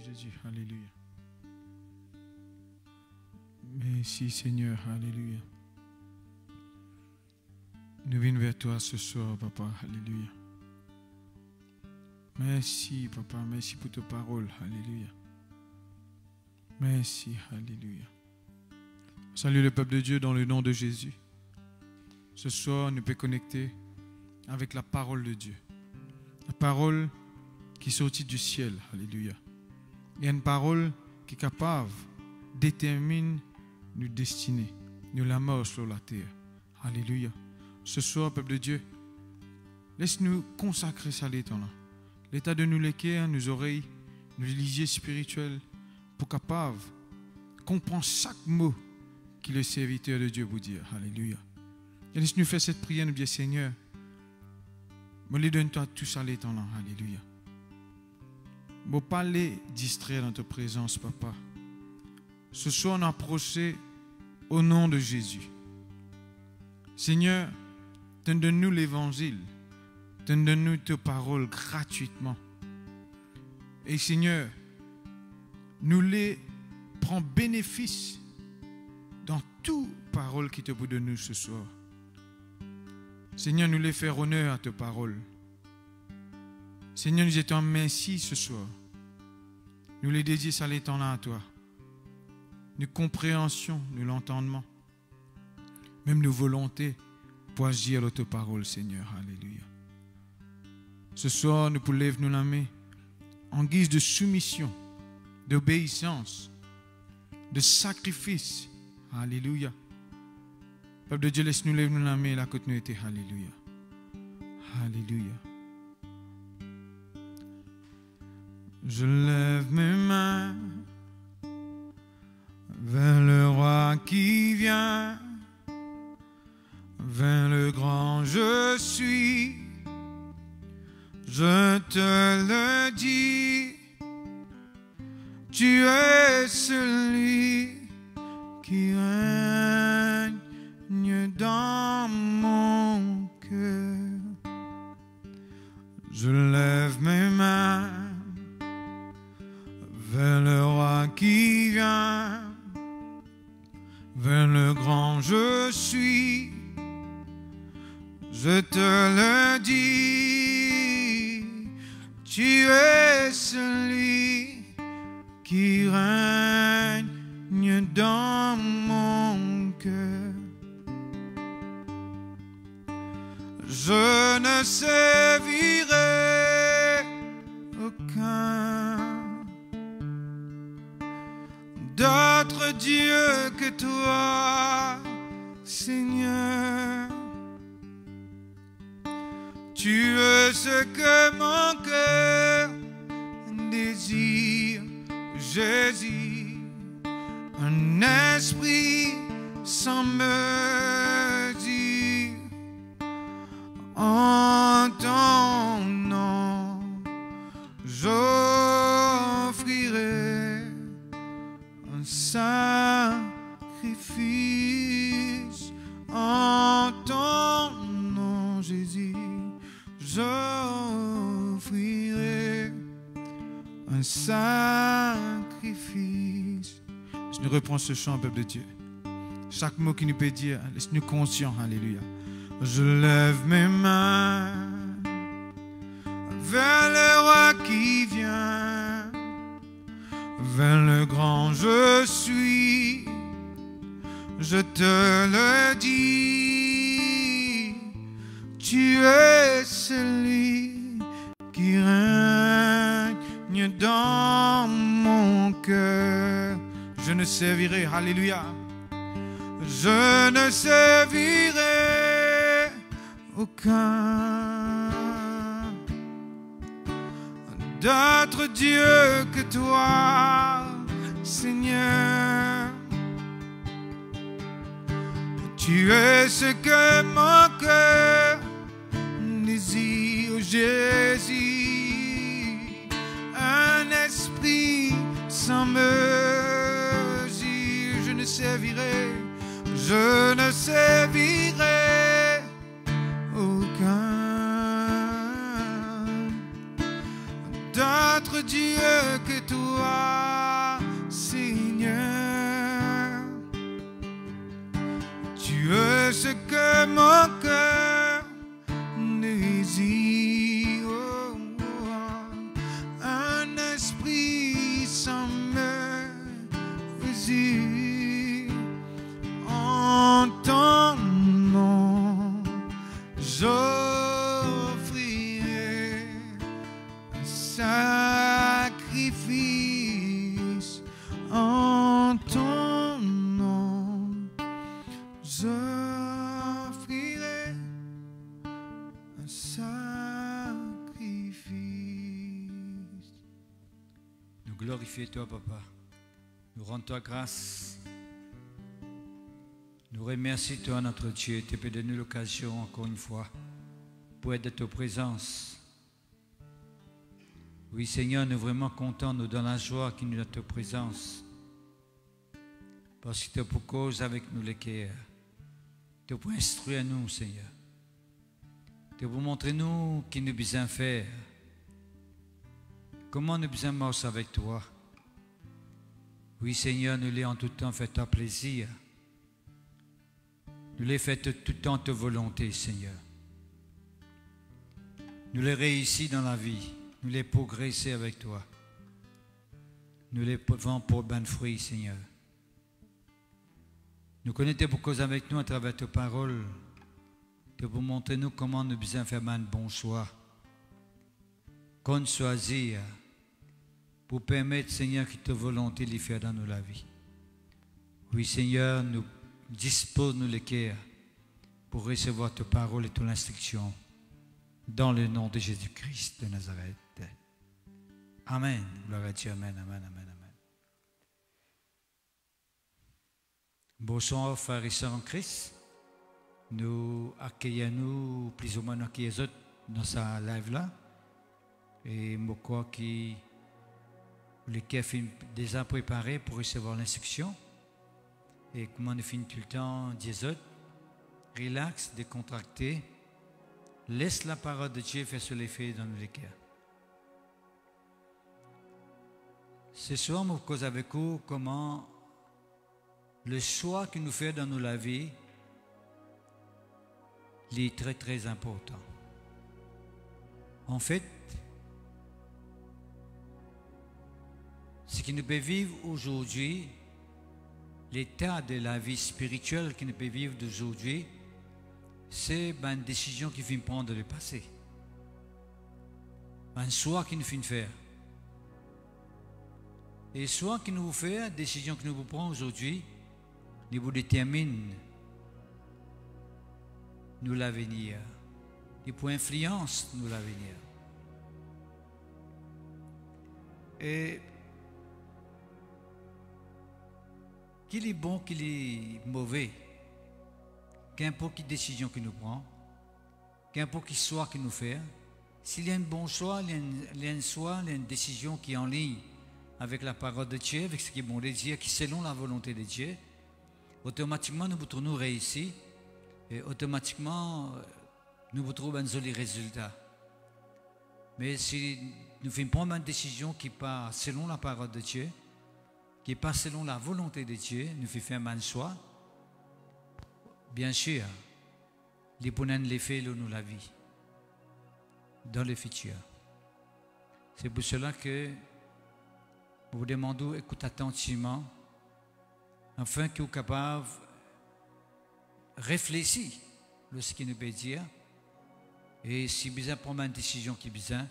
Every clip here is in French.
Jésus, alléluia. Merci Seigneur, alléluia. Nous venons vers toi ce soir, Papa, alléluia. Merci, Papa, merci pour ta parole, alléluia. Merci, alléluia. Salut le peuple de Dieu dans le nom de Jésus. Ce soir, nous pouvons connecter avec la parole de Dieu. La parole qui est sortie du ciel, alléluia. Il y a une parole qui est capable de déterminer nos destinées, nous la mort sur la terre. Alléluia. Ce soir, peuple de Dieu, laisse-nous consacrer ça l'état-là. L'état de nous l'équerre, nos oreilles, nos lisiers spirituels, pour capable comprendre chaque mot que le serviteur de Dieu vous dit. Alléluia. Et laisse-nous faire cette prière, nous bien Seigneur. Me donne-toi tout ça l'état-là. Alléluia. Ne pas les distraire dans ta présence, Papa. Ce soir, on a approché au nom de Jésus. Seigneur, donne-nous l'évangile. Donne-nous tes paroles gratuitement. Et Seigneur, nous les prends bénéfice dans toute parole qui te peut de nous ce soir. Seigneur, nous les faire honneur à tes paroles. Seigneur, nous étions merci ce soir. Nous les dédions ça les temps là à toi. Nous compréhensions, nous l'entendement. Même nos volontés pour agir à ta parole, Seigneur. Alléluia. Ce soir, nous pouvons lever nous la main en guise de soumission, d'obéissance, de sacrifice. Alléluia. Peuple de Dieu, laisse-nous lever nous la main là que nous étions. Alléluia. Alléluia. Je lève mes mains vers le roi qui vient, vers le grand je suis. Je te le dis, tu es celui qui règne dans mon cœur. Je lève mes mains vers le roi qui vient, vers le grand je suis. Je te le dis, tu es celui qui règne dans mon cœur. Je ne servirai aucun d'autre Dieu que toi, Seigneur. Tu es ce que mon cœur désire, Jésus, un esprit sans mesure. En ton nom, j'offrirai un sacrifice. En ton nom, Jésus, j'offrirai un sacrifice. Je nous reprends ce chant, peuple de Dieu. Chaque mot qui nous peut dire, laisse-nous conscients, alléluia. Je lève mes mains vers le roi qui vient, vers le grand je suis. Je te le dis, Tu es celui qui règne dans mon cœur. Je ne servirai, alléluia, je ne servirai aucun d'autre Dieu que toi, Seigneur. Tu es ce que mon cœur désire, Jésus, un esprit sans mesure. Je ne servirai aucun d'autre Dieu que toi, Seigneur. Tu es ce que mon cœur désire, oh, oh, un esprit sans mesure. En ton nom, j'offrirai un sacrifice. En ton nom, j'offrirai un sacrifice. Nous glorifions toi, Papa. Nous rendons toi grâce. Nous remercions toi, notre Dieu. Tu peux donner l'occasion, encore une fois, pour être de ta présence. Oui, Seigneur, nous sommes vraiment contents, nous dans la joie qui nous donne ta présence. Parce que tu es pour cause avec nous les cœurs. Tu es pour instruire nous, Seigneur. Tu es pour montrer nous qui nous besoin faire. Comment nous besoin marcher avec toi. Oui, Seigneur, nous l'avons en tout temps fait ta plaisir. Nous l'avons fait tout le temps ta volonté, Seigneur. Nous l'avons réussi dans la vie. Nous l'avons progressé avec toi. Nous l'avons pour bon fruit, Seigneur. Nous connaissons pour cause avec nous à travers tes paroles. Tu pour montrer nous comment nous besoin faire un bon choix. Qu'on choisir pour permettre, Seigneur, que ta volonté les faire dans la vie. Oui, Seigneur, nous dispose-nous le cœur pour recevoir ta parole et ton instruction dans le nom de Jésus-Christ de Nazareth. Amen. Gloire à Dieu. Amen, amen, amen, amen. Bonsoir, frères et sœurs en Christ. Nous accueillons plus ou moins qui les autres dans sa live là. Et moi, quoi qui les cœurs déjà préparés pour recevoir l'instruction. Et comment nous finissons tout le temps, des autres, relax, décontracté, laisse la parole de Dieu faire sur l'effet dans nos cœurs. Ce soir, je cause avec vous comment le choix que nous faisons dans nos vie est très très important. En fait, ce que nous pouvons vivre aujourd'hui, l'état de la vie spirituelle que nous pouvons vivre d'aujourd'hui, c'est une décision qu'il faut prendre dans le passé. Un choix qu'il nous faut faire. Et le choix que nous faisons, la décision que nous prenons aujourd'hui, nous détermine nous l'avenir. Et pour influence nous l'avenir. Et qu'il est bon, qu'il est mauvais, qu'importe quelle décision que nous prenons, qu'importe quel choix que nous faisons, s'il y a un bon choix, il y a un choix, il y a une décision qui est en ligne avec la parole de Dieu, avec ce qui est bon de Dieu, qui est selon la volonté de Dieu, automatiquement nous trouvons réussi et automatiquement nous trouvons un joli résultat. Mais si nous faisons prendre une décision qui n'est pas selon la parole de Dieu, qui n'est pas selon la volonté de Dieu, nous faisons faire un choix, bien sûr, les bonnes l'effet de nous la vie dans le futur. C'est pour cela que vous demandons, écoute attentivement, afin que vous soyez capable de réfléchir sur ce qu'il nous peut dire Et si besoin prendre une décision qui besoin,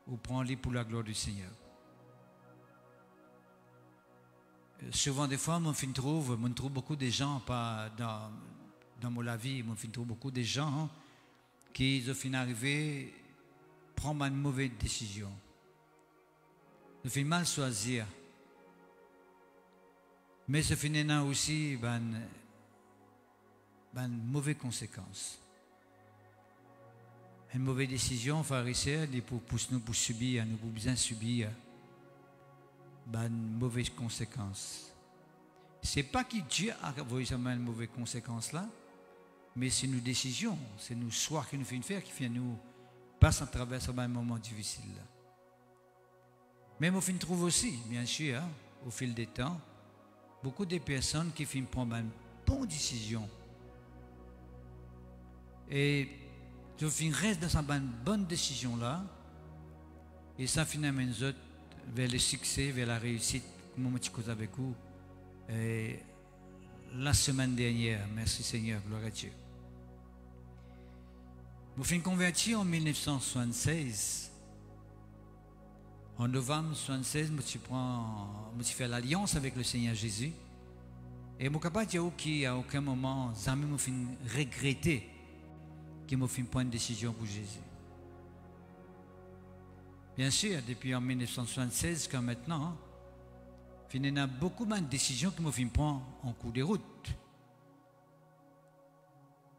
ou prendre-les pour la gloire du Seigneur. Souvent, des fois, je trouve beaucoup de gens, pas dans mon vie, je trouve beaucoup de gens qui sont arrivés à prendre une mauvaise décision. Ils font mal choisir. Mais ce finit aussi une mauvaise conséquence. Une mauvaise décision, pharisien, pour nous pour subir, nous pour bien subir une mauvaise conséquence. Ce n'est pas que Dieu a envoyé une mauvaise conséquence là, mais c'est nos décisions, c'est nos choix qui nous font faire, qui fait nous passer à travers un moment difficile. Mais on trouve aussi, bien sûr, au fil des temps, beaucoup de personnes qui finissent prendre une bonne décision. Et je reste dans cette bonne décision là, et ça finalement nous autres vers le succès, vers la réussite, comme je cause avec vous. Et la semaine dernière, merci Seigneur, gloire à Dieu. Je me suis converti en 1976. En novembre 1976, je me suis fait l'alliance avec le Seigneur Jésus. Et je ne peux pas dire qu'à aucun moment, je me suis regretté que je me suis pris une décision pour Jésus. Bien sûr, depuis en 1976 jusqu'à maintenant, il y a beaucoup de décisions que je prends en cours de route.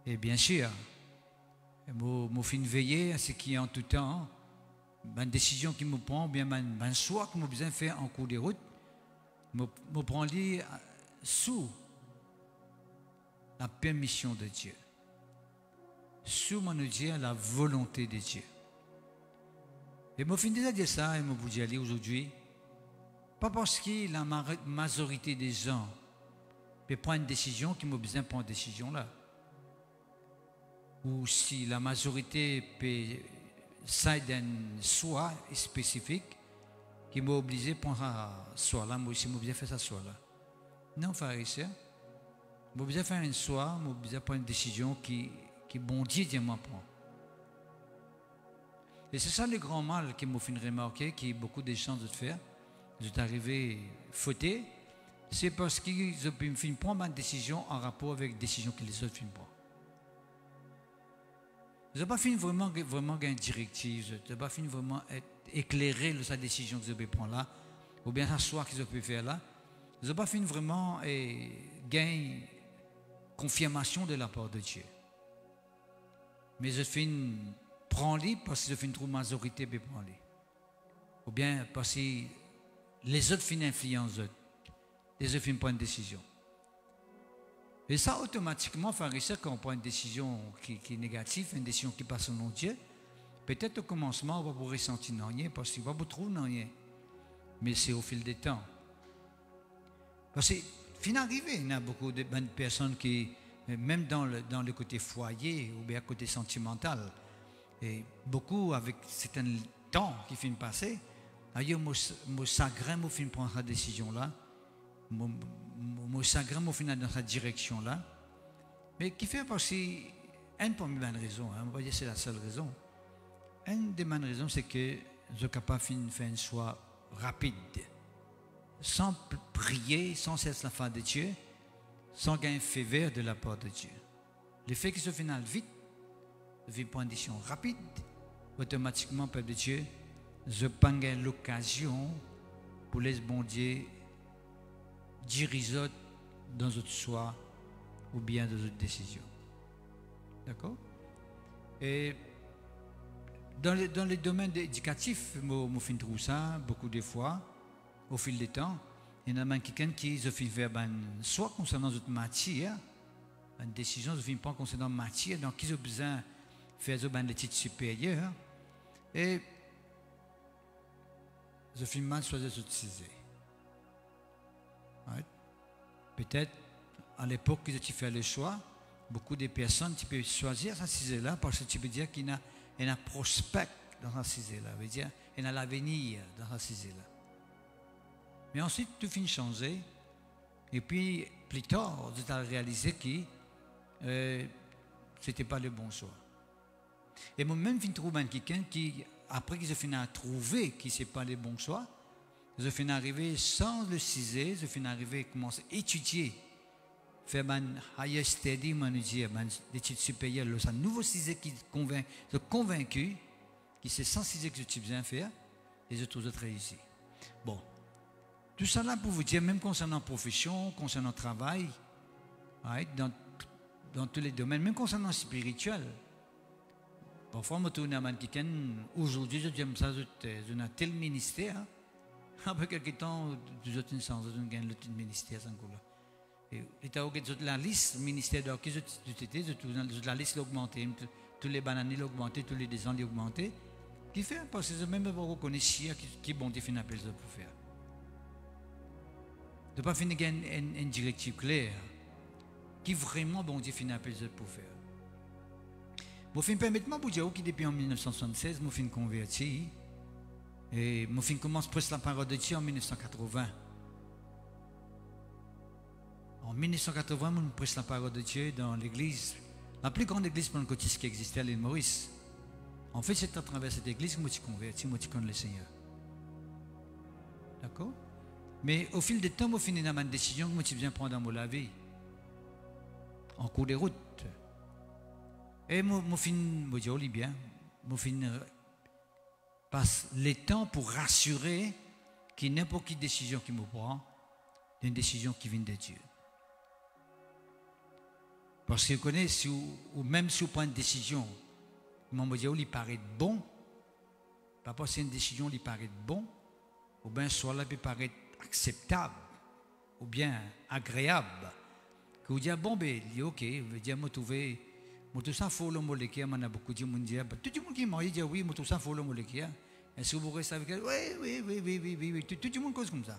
Et bien sûr, je suis veillé à ce qui est en tout temps, une décision que je prends, bien un choix que je besoin faire en cours de route, je prends sous la permission de Dieu, sous la volonté de Dieu. Et je finis déjà dire ça, et je vous dis aujourd'hui, pas parce que la majorité des gens peut prendre une décision qui m'a besoin de prendre une décision là. Ou si la majorité peut s'aider d'un choix spécifique qui m'a obligé de prendre ce choix là, moi aussi, je besoin de faire ce choix là. Non, frère et sœur, je besoin de faire un choix, je besoin de prendre une décision qui bon Dieu dit moi prendre. Et c'est ça le grand mal qui m'a fait remarquer, qui a beaucoup de chances de faire. Je suis arrivé fauté, c'est parce qu'ils ont pu me prendre une décision en rapport avec la décision que les autres filment prendre. Je n'ai pas fini vraiment une directive, je n'ai pas fini vraiment éclairer sa décision qu'ils ont pu prendre là, ou bien un choix qu'ils ont pu faire là. Je n'ai pas fini vraiment gagner confirmation de la part de Dieu. Mais je finis prendre-les parce que je finis trop majorité pour prendre-les. Ou bien parce que les autres finissent influencent les autres. Les autres finissent prendre une décision. Et ça, automatiquement, quand on prend une décision qui est négative, une décision qui passe au nom de Dieu, peut-être au commencement, on va vous ressentir rien, parce qu'il va vous trouver rien. Mais c'est au fil des temps. Parce que, fin arrivé, il y a beaucoup de bonnes personnes qui, même dans le côté foyer ou bien côté sentimental, et beaucoup avec certains temps qui finissent passer, ailleurs, mon chagrin, moi, fin prendre cette décision-là. Mon chagrin m'a fini dans cette direction-là. Mais qui fait parce que, une des bonnes raisons, on va dire que c'est la seule raison. Une des bonnes raisons, c'est que je suis capable de faire un choix rapide, sans prier, sans cesse la fin de Dieu, sans gagner faveur de la part de Dieu. Le fait que ce final vite, je vais prendre une décision rapide, automatiquement, peuple de Dieu, je prends l'occasion pour les bon Dieu diriger dans notre choix ou bien dans notre décision. D'accord? Et dans les domaines éducatifs, je trouve ça beaucoup de fois, au fil du temps. Il y en a quelqu'un qui se fait faire soit concernant notre matière, une décision se fait pas concernant matière, donc ils ont besoin de faire des études supérieures, et je fais mal choisir ce sujet. Ouais. Peut-être à l'époque que tu fais le choix, beaucoup de personnes tu peux choisir ce sujet-là parce que tu peux dire qu'il y a un prospect dans ce sujet-là, veut dire il y a l'avenir dans ce sujet-là. Mais ensuite tu finis de changer et puis plus tard tu as réalisé que ce n'était pas le bon choix. Et moi-même, je trouve quelqu'un qui, après qu'ils ont fini à trouver qui c'est pas les bons choix, ils ont fini à arriver sans le ciser, ils ont fini à arriver à commencer à étudier, faire un higher study, des études supérieures, un nouveau ciser qui sont convaincus, qui c'est sans ciser que tu besoin faire, et les autres réussi. Bon, tout ça là pour vous dire, même concernant la profession, concernant le travail, right, dans tous les domaines, même concernant le spirituel. Parfois, je tourne à quelqu'un, aujourd'hui, je dis ça, je n'ai tel ministère. Après quelques temps, je n'ai sens, je n'ai le ministère sans couleur. Et tu as la liste ministère de qui la liste augmentée, tous les bananes augmentés, tous les descendants augmentés. Qui fait parce que je même pas reconnaître qui bon défini un appel pour faire. De pas finir une directive claire qui vraiment bon défini un appel pour faire. Mon fin permettez-moi pour dire que depuis en 1976, mon fin converti et mon fin commence presque la parole de Dieu en 1980. En 1980, mon presse la parole de Dieu dans l'église, la plus grande église pentecôtiste qui existait à l'île Maurice. En fait, c'est à travers cette église que je me suis converti, je connais le Seigneur. D'accord? Mais au fil du temps, je finis dans ma décision que je viens prendre dans ma vie. En cours de route. Et je finis, je dis, bien, je finis, passe le temps pour rassurer que n'importe quelle décision qui me prend, c'est une décision qui vient de Dieu. Parce que vous connaissez, ou même si vous prenez une décision, il paraît bon, pas parce que c'est une décision qui paraît bon, ou bien soit là peut paraître acceptable, ou bien agréable, que vous dites, bon, ben, ok, vous dites, moi, trouver, moi, tout ça, faut le molécule, on a beaucoup de monde dit, tout le monde qui m'a dit, oui, moi, tout ça, faut le molécule. Est-ce que vous restez avec elle? Oui, tout le monde cause comme ça.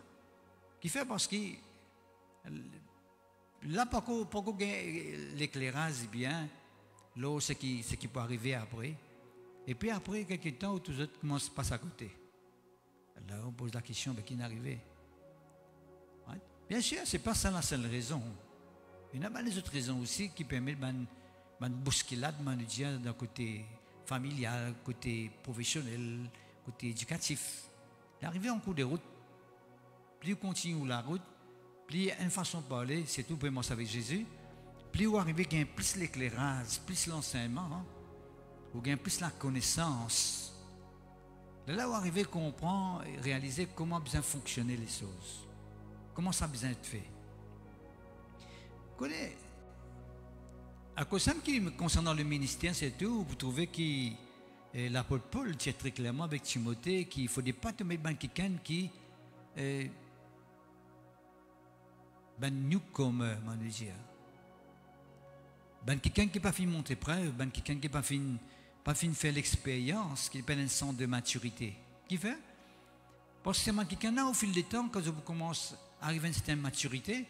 Qui fait parce que, là, pourquoi l'éclairage bien, là, ce qui peut arriver après. Et puis après, quelques temps, où tous les autres commencent à passer à côté. Là, on pose la question, qui est arrivé? Ouais. Bien sûr, ce n'est pas ça la seule raison. Il y en a des autres raisons aussi qui permettent de bousculade, d'un côté familial, côté professionnel, côté éducatif. L'arrivée en cours de route, plus on continue la route, plus il y a une façon de parler, c'est tout vraiment avec Jésus, plus on arrive à plus l'éclairage, plus l'enseignement, hein, ou bien plus la connaissance. Là où arriver à comprendre et réaliser comment bien fonctionner les choses, comment ça a besoin d'être fait. À cause de qui concernant le ministère, c'est tout, vous trouvez que l'apôtre Paul dit très clairement avec Timothée qu'il ne faudrait pas tomber dans quelqu'un qui newcomer, on va dire. Quelqu'un qui n'a pas fini de montrer preuve, quelqu'un qui n'a pas fini de faire l'expérience, qui n'a pas un sens de maturité. Qui fait? Parce que c'est quelqu'un là, au fil du temps, quand vous commencez à arriver à une certaine maturité,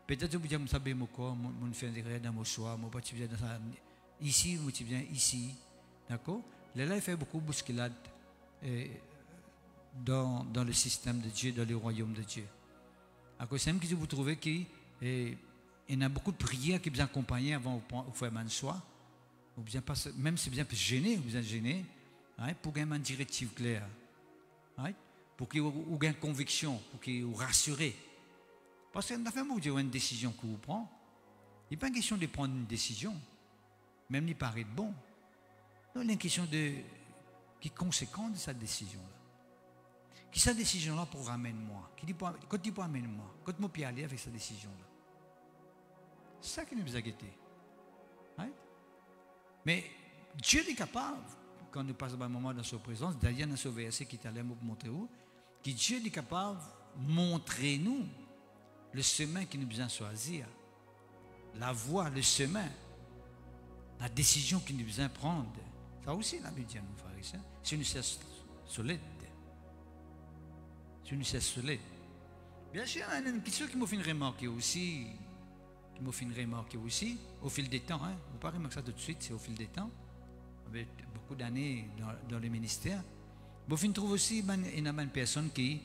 peut-être que vous dites, vous savez, je fais des rêves dans mon choix, moi, je viens ici, moi, je viens ici. D'accord? Là, il fait beaucoup de bousculade dans le système de Dieu, dans le royaume de Dieu. À cause de ça, vous trouvez qu'il y a beaucoup de prières qui vous accompagnent avant de faire un choix. Même si vous êtes gêné, pour gagner une directive claire. Pour qu'il y ait une conviction, pour qu'il y ait une rassuré. Parce que vous avez une décision que vous prenez. Il n'est pas une question de prendre une décision, même il paraît bon. Non, il y a une question de qui est conséquent de cette décision-là. Qui cette décision-là pour ramener moi? Quand il peut amener moi? Quand je peux aller avec cette décision-là? C'est ça qui nous a guetté. Mais Dieu est capable, quand nous passons un moment dans sa présence, d'ailleurs dans ce verset qui est allé vous montrer où, que Dieu est capable de montrer nous le chemin qu'il nous besoin choisir, la voie, le chemin, la décision qu'il nous besoin prendre. Ça aussi, la Bible dit à nous, frères et sœurs, si nous sommes solides. Si nous sommes solides. Bien sûr, il y a une question qui m'a fait remarquer aussi, au fil des temps, vous parlez de ça tout de suite, c'est au fil des temps, avec beaucoup d'années dans le ministère. Vous trouvez aussi il y a une personne qui,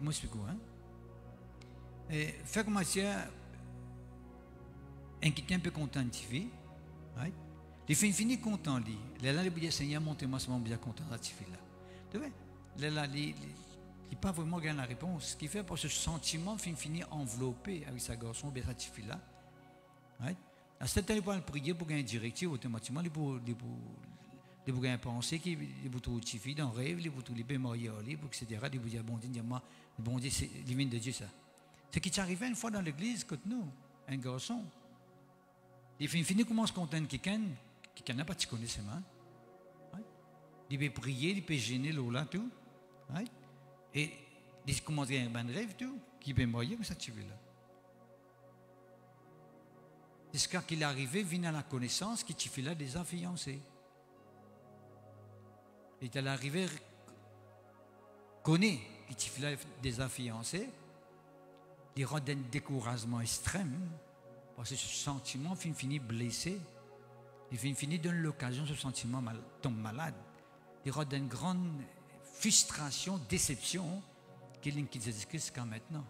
moi je sais quoi, fait comme ça, quelqu'un peut contenter, right? Il fait fini content, lui. Là, il dit, Seigneur, montez-moi, c'est bien content, là, tu fais là. Tu vois, là, il n'a pas vraiment gagné la réponse. Ce qui fait pour ce sentiment, fini enveloppé avec sa garçon, bien, ça, tu fais là. Ouais. À ce temps, il peut prier pour gagner une directive, automatiquement, il peut gagner une pensée, il peut trouver une fille dans le rêve, il peut trouver les mariés, etc. Il peut dire, bon Dieu, c'est divine de Dieu, ça. Ce qui est arrivé une fois dans l'église, comme nous, un garçon, il finit commence à contenter quelqu'un qui n'a pas de connaissement. Il peut prier, il peut gêner là, tout. Et il commence à avoir un bon rêve, tout, qui peut marier, comme ça, tu veux là. Jusqu'à qu'il est arrivé, vient à la connaissance qu'il tu fais là des fiancés. Et il est arrivé, connaît qu'il tu fais là des fiancés, il rend un découragement extrême, parce que ce sentiment finit blessé, il finit donne l'occasion, ce sentiment tombe malade. Il rend une grande frustration, déception, qu'il Jésus-Christ jusqu'à maintenant.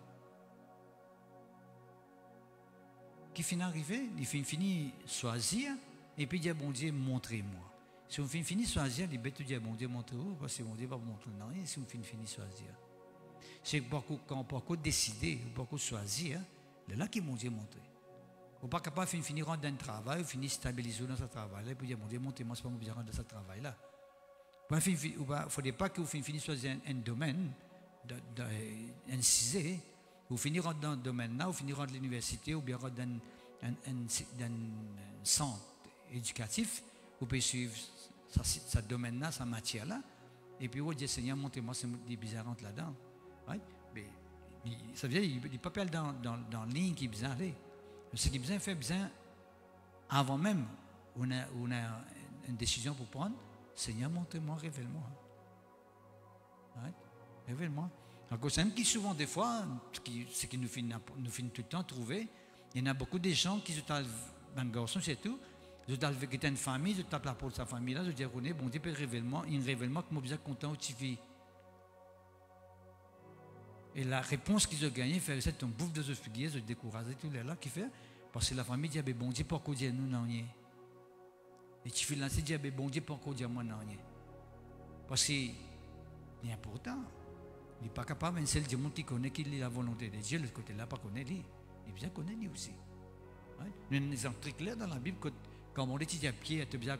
Qui finit arrivé, il finit choisir, et puis il dit, bon Dieu, montrez-moi. Si on finit choisir, il dit, bon Dieu, montrez-vous, parce que bon Dieu va vous montrer non, et si on finit choisir. C'est quand on peut décider, on peut choisir, c'est là qu'il mon Dieu montre. On n'est pas capable de finir rendre un travail, ou finir stabiliser dans ce travail-là, et puis dire, mon Dieu, montrez-moi, c'est pas moi qui rendre dans ce travail-là. Il ne faudrait pas que vous finissez choisir un domaine, un sujet, vous finissez rendre dans ce domaine-là, vous finissez rendre l'université, ou bien rendre dans un centre éducatif, vous pouvez suivre ce domaine-là, cette matière-là, et puis vous dites, Seigneur, montrez-moi, c'est des bizarrantes là-dedans. Ouais? Mais ça veut dire qu'il n'est pas dans la ligne qui est besoin d'aller. Ce qui est besoin fait besoin, avant même, on a une décision pour prendre, Seigneur, montrez-moi, révèle-moi. Ouais? Révèle-moi. Alors, c'est même qui souvent, des fois, ce qui nous finit tout le temps trouver, il y en a beaucoup de gens qui se tapent dans le garçon, c'est tout. Je dois avec une famille, je tape la porte de sa famille là, je dis, bon Dieu, un révèlement que moi, je suis content où tu vis. Et la réponse qu'ils ont gagnée, c'est un bouffe de ce figuier, je décourage tout là qui fait, parce que la famille dit, bon Dieu, pourquoi dire nous non rien. Et tu fais là, c'est dire, bon Dieu, pourquoi dire moi non rien. Parce que c'est important. Il n'est pas capable, c'est le monde qui connaît qui lit la volonté de Dieu, de l'autre côté là, pas connaît lui. Il bien connaît lui aussi. Il y a un exemple très clair dans la Bible, quand on dit à pied, tu bien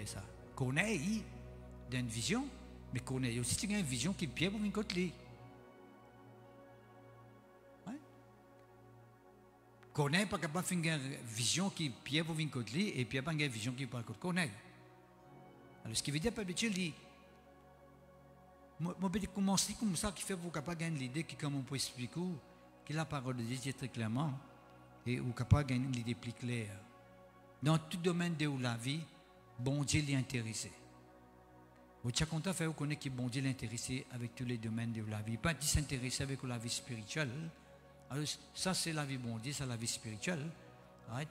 ça. Connaît, il a une vision, mais connaît aussi, tu as une vision qui est pied pour une côte lui. Connaît pas capable de faire une vision qui est pied pour une côte lui, et puis pas une vision qui est pas côte connaît. Alors ce qui veut dire, pas de Dieu, moi, je commence comme ça, qui fait que vous capable de gagner l'idée, qui, comme on peut expliquer, que la parole de Dieu dit très clairement, et vous capable de gagner l'idée plus claire. Dans tout domaine de la vie, bon Dieu l'est intéressé. Vous êtes content de faire connaître que bon Dieu l'est intéressé avec tous les domaines de la vie. Pas de s'intéresser avec la vie spirituelle. Alors, ça, c'est la vie bon Dieu, c'est la vie spirituelle.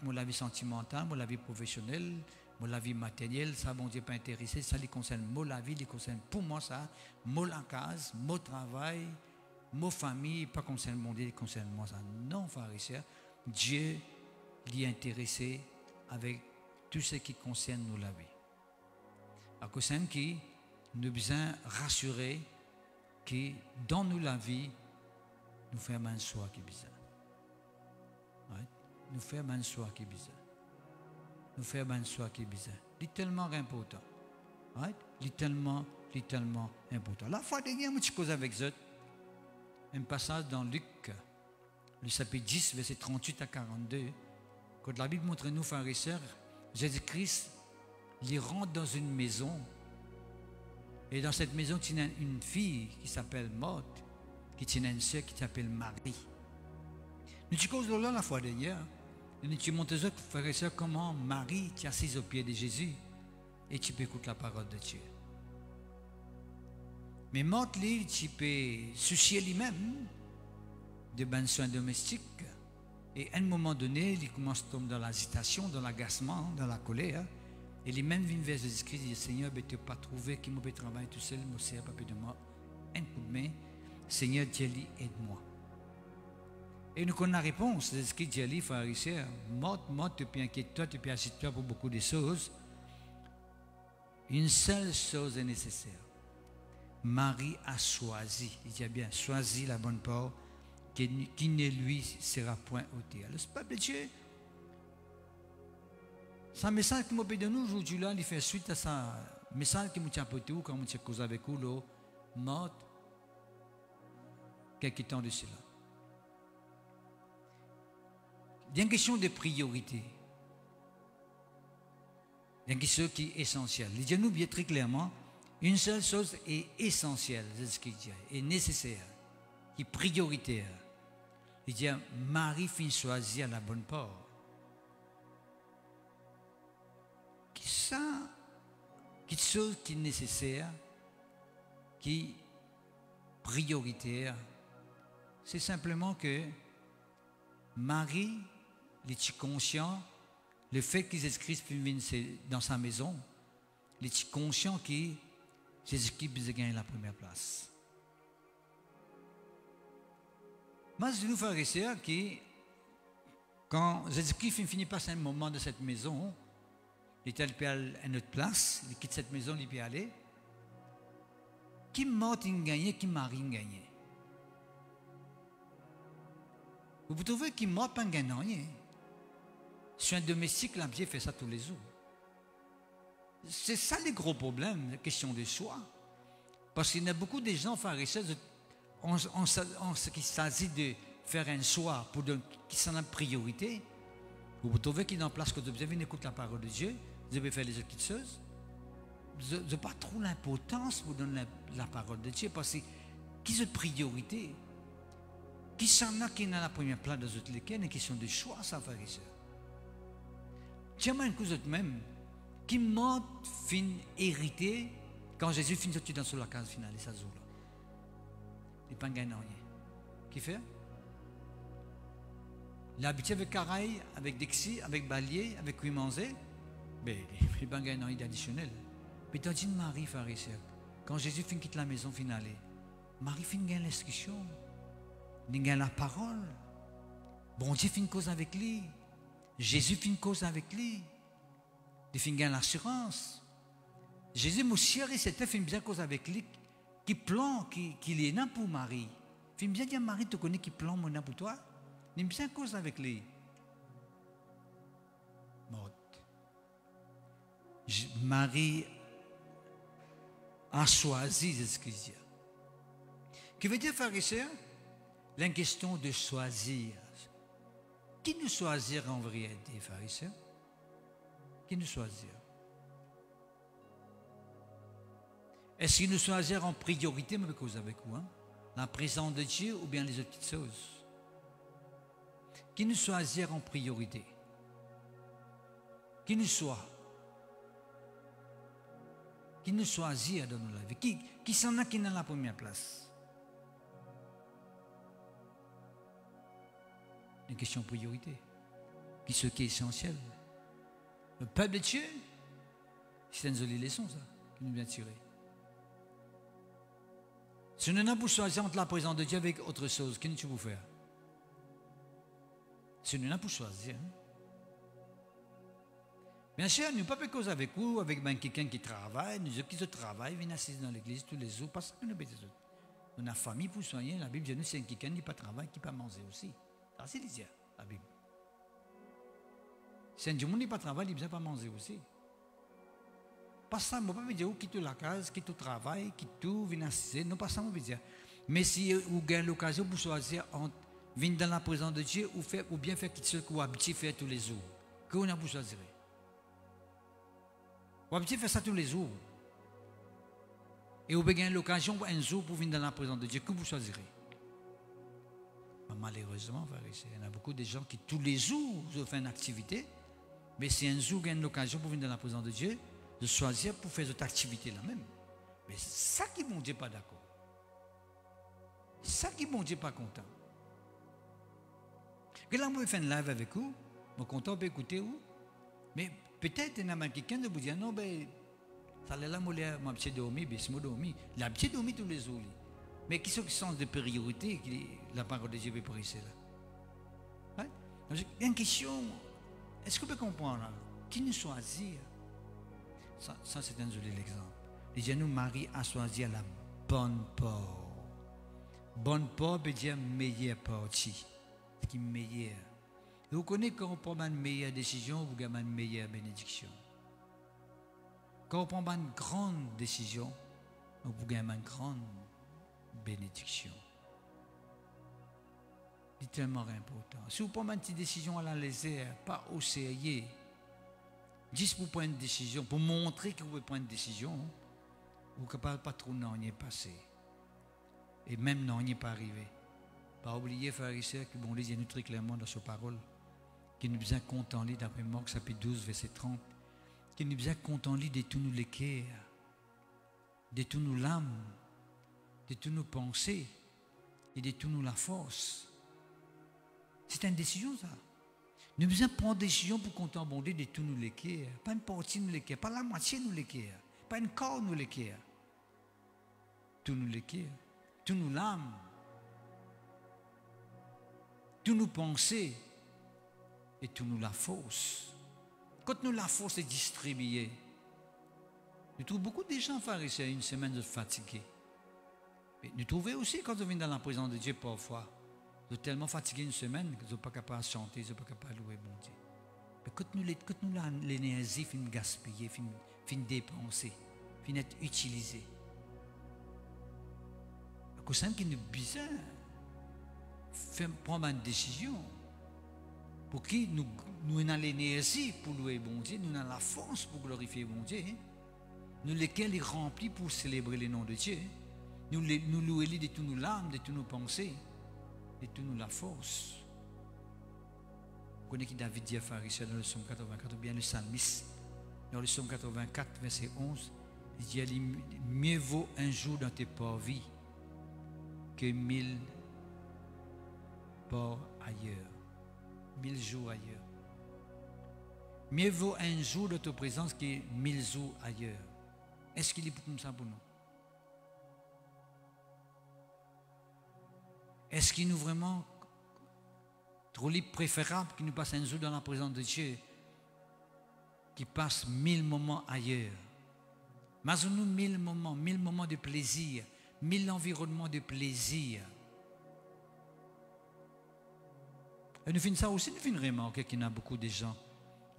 Moi, la vie sentimentale, moi, la vie professionnelle, moi, la vie matérielle, ça, bon Dieu pas intéressé. Ça, il concerne moi, la vie, il concerne pour moi, ça, moi, la case, moi, travail, moi, famille, pas concerne mon Dieu, il concerne moi, ça. Non, pharisiens, Dieu l'est intéressé avec tout ce qui concerne nous, la vie. À cause de qui nous besoin rassurer que dans nous, la vie, nous faisons un choix qui est bizarre. Nous faisons un choix qui est bizarre. Nous faisons un choix qui est bizarre. C'est tellement important. C'est tellement important. La fois dernière, je cause avec eux un passage dans Luc, le chapitre 10, verset 38 à 42. Quand la Bible montre nous, frères et sœurs, Jésus-Christ, il rentre dans une maison. Et dans cette maison, il y a une fille qui s'appelle Marthe, qui a une sœur qui s'appelle Marie. Nous tu causes là la fois dernière. Et tu montres aux autres, frères et sœurs, comment Marie t'est assise aux pieds de Jésus et tu peux écouter la parole de Dieu. Mais Marthe, lui, tu peux soucier lui-même de bonnes soins domestiques. Et à un moment donné, il commence à tomber dans l'agitation, dans l'agacement, dans la colère. Et lui-même vient vers Jésus-Christ et dit, Seigneur, je ne t'ai pas trouvé qui me peut travailler tout seul, me sert pas de moi. Un coup de main. Seigneur Dieu, aide-moi. Et nous connaissons la réponse. C'est ce qu'il dit à les pharisiens. Monte, tu peux inquiéter-toi, tu peux agiter-toi pour beaucoup de choses. Une seule chose est nécessaire. Marie a choisi, il dit bien, choisi la bonne part, qui ne lui sera point ôtée. Alors, ce peuple de Dieu, c'est un message qui m'a de nous aujourd'hui, là, il fait suite à ça. Message qui m'a apporté quand je cause avec vous, là, mort, quelques temps de cela. Il y a une question de priorité. Il y a une question qui est essentielle. Il dit nous bien très clairement, une seule chose est essentielle, c'est ce qu'il dit, est nécessaire, qui est prioritaire. Il dit Marie fin choisir la bonne part. Qui ça, quelque chose qui est nécessaire, qui est prioritaire, c'est simplement que Marie, il est conscient, le fait que Jésus-Christ vienne dans sa maison, il est conscient que Jésus-Christ a gagné la première place. Moi, je nous fais réussir que quand Jésus-Christ finit par un moment de cette maison, il est allé à une autre place, il quitte cette maison, il peut aller. Qui mort il gagné, qui Marie il gagné. Vous trouvez qu'il mort pas gagné rien. Sur un domestique, l'ambier fait ça tous les jours. C'est ça le gros problème, la question de choix. Parce qu'il y a beaucoup de gens pharisiens qui s'agit de faire un choix pour qui sont en priorité. Vous trouvez qu'il est en place que vous avez écouté la parole de Dieu, vous avez fait les autres choses. Vous n'avez pas trop l'importance pour donner la parole de Dieu parce que qui est priorité. Qui s'en a qui est dans la première place de autres lesquels, une question de choix, ça, pharisiens. Tiens, une chose même, qui m'a fin hérité quand Jésus finit sorti dans la case finale, ça joue là. Il n'est pas gagné rien. Qui fait? Il a habité avec Caraï, avec Dixie, avec Balier, avec Cuimanzé, mais il n'est pas gagné rien d'additionnel. Mais tu as dit Marie, pharisien, quand Jésus finit quitte la maison finale, Marie finit gagner l'instruction, il gagne la parole. Bon Dieu fait une cause avec lui. Jésus fait une cause avec lui. Il fait gagner l'assurance. Jésus, mon chéri, c'était fait une bien cause avec lui. Qui plan, qui est là pour Marie. Fait bien dire Marie, tu connais qui plan mon pour toi. Il bien cause avec lui. Marie a choisi ce qu'il dit. Qui veut dire, pharisien, la question de choisir. Qui nous choisir en vérité, pharisien? Qui nous choisir? Est-ce qu'il nous choisir en priorité, mais cause avec vous, hein? La présence de Dieu ou bien les autres petites choses? Qui nous choisir en priorité? Qui nous soit? Qui nous choisit dans nos vies? Qui s'en a qui est dans la première place? Une question de priorité. Qui ce qui est essentiel? Le peuple de Dieu, c'est une jolie leçon, ça, qui nous vient tirer. Si nous n'avons pas choisir entre la présence de Dieu avec autre chose, qu'est-ce que tu veux faire? Si nous n'avons pas choisir. Hein? Bien sûr, nous ne pouvons pas causer avec vous, avec quelqu'un qui travaille, nous qui travaillent, viennent assis dans l'église tous les jours, parce que nous avons une famille pour soigner. La Bible dit que c'est quelqu'un qui n'a pas de travail, qui n'a pas manger aussi. Ça, c'est l'idée, la Bible. Si un monde n'a pas de travail, il n'a pas manger aussi. Pas ça, je ne peux pas dire quitte la case, quitte le travail, quitte tout, viens assister. Non, pas ça, je veux dire. Mais si vous avez l'occasion pour choisir entre venir dans la présence de Dieu ou bien faire quelque chose que vous habituez à faire tous les jours, que vous n'avez pas choisir. Vous habituez à faire ça tous les jours. Et vous avez l'occasion un jour pour venir dans la présence de Dieu, que vous choisirez. Malheureusement, il y a beaucoup de gens qui tous les jours font une activité, mais si un jour vous avez l'occasion pour venir dans la présence de Dieu, de choisir pour faire cette activité-là même. Mais c'est ça qui mon Dieu pas d'accord. C'est ça qui mon Dieu pas content. Que là, moi, je fais une live avec vous, je suis content d'écouter vous, mais peut-être il y a quelqu'un de vous dire non, ben, ça là, moi, je dormi, ben, je dormi. Il a dormi tous les jours. Mais qui sont qui sont de priorité que la parole de Dieu veut pour ici là? Il y a une question. Est-ce que vous pouvez comprendre? Qui nous choisit? Ça c'est un joli exemple. Les gens nous Marie a choisi la bonne part. Bonne part veut dire meilleure partie. Ce qui est meilleur. Et vous connaissez quand on prend une meilleure décision, vous gagnez une meilleure bénédiction. Quand on prend une grande décision, vous gagnez une grande bénédiction. C'est tellement important. Si vous prenez une petite décision à la légère, pas au sérieux, juste pour prendre une décision, pour montrer que vous pouvez prendre une décision, vous ne pouvez pas trop n'en y passer. Et même n'en y pas arriver. Pas oublier, frères et sœurs, que bon, il nous très clairement dans sa parole, qu'il nous besoin content lit d'après Marc chapitre 12, verset 30, qu'il nous besoin content lit de tous nos l'équerre, de tous nos l'âme, de tous nos pensées et de tous nos la force. C'est une décision, ça. Nous devons prendre des décisions pour contenter de tous nous l'équerre. Pas une partie de nous l'équerre, pas la moitié de nous l'équerre, pas une quart de nous l'équerre. Tous nous l'équerre, tous nous l'âme, tous nous pensées et tous nous la force. Quand nous la force est distribuée, nous trouvons beaucoup de gens pharisiens une semaine de fatigués. Mais nous trouvons aussi quand on vient dans la présence de Dieu parfois, vous êtes tellement fatigué une semaine que vous n'êtes pas capable de chanter, vous n'êtes pas capable de louer bon Dieu. Mais quand nous l'énergie finit gaspiller, finit dépenser, finit être utilisée. À cause de qui nous besoin de prendre une décision pour qui nous avons l'énergie pour louer bon Dieu, nous avons la force pour glorifier bon Dieu, nous lesquels il remplit pour célébrer le nom de Dieu, nous louer de tous nos larmes, de toutes nos pensées. Et tout nous la force. Vous connaissez qui David dit à Pharisien dans le psaume 84, ou bien le psalmiste, dans le psaume 84, verset 11, il dit mieux vaut un jour dans tes parvis que 1000 pas ailleurs. 1000 jours ailleurs. Mieux vaut un jour de ta présence que 1000 jours ailleurs. Est-ce qu'il est comme ça pour nous? Est-ce qu'il nous vraiment trop préférable qu'il nous passe un jour dans la présence de Dieu qui passe 1000 moments ailleurs? Imaginez-nous 1000 moments de plaisir, 1000 environnements de plaisir. Et nous finissons ça aussi, nous finissons remarquer qu'il y a beaucoup de gens.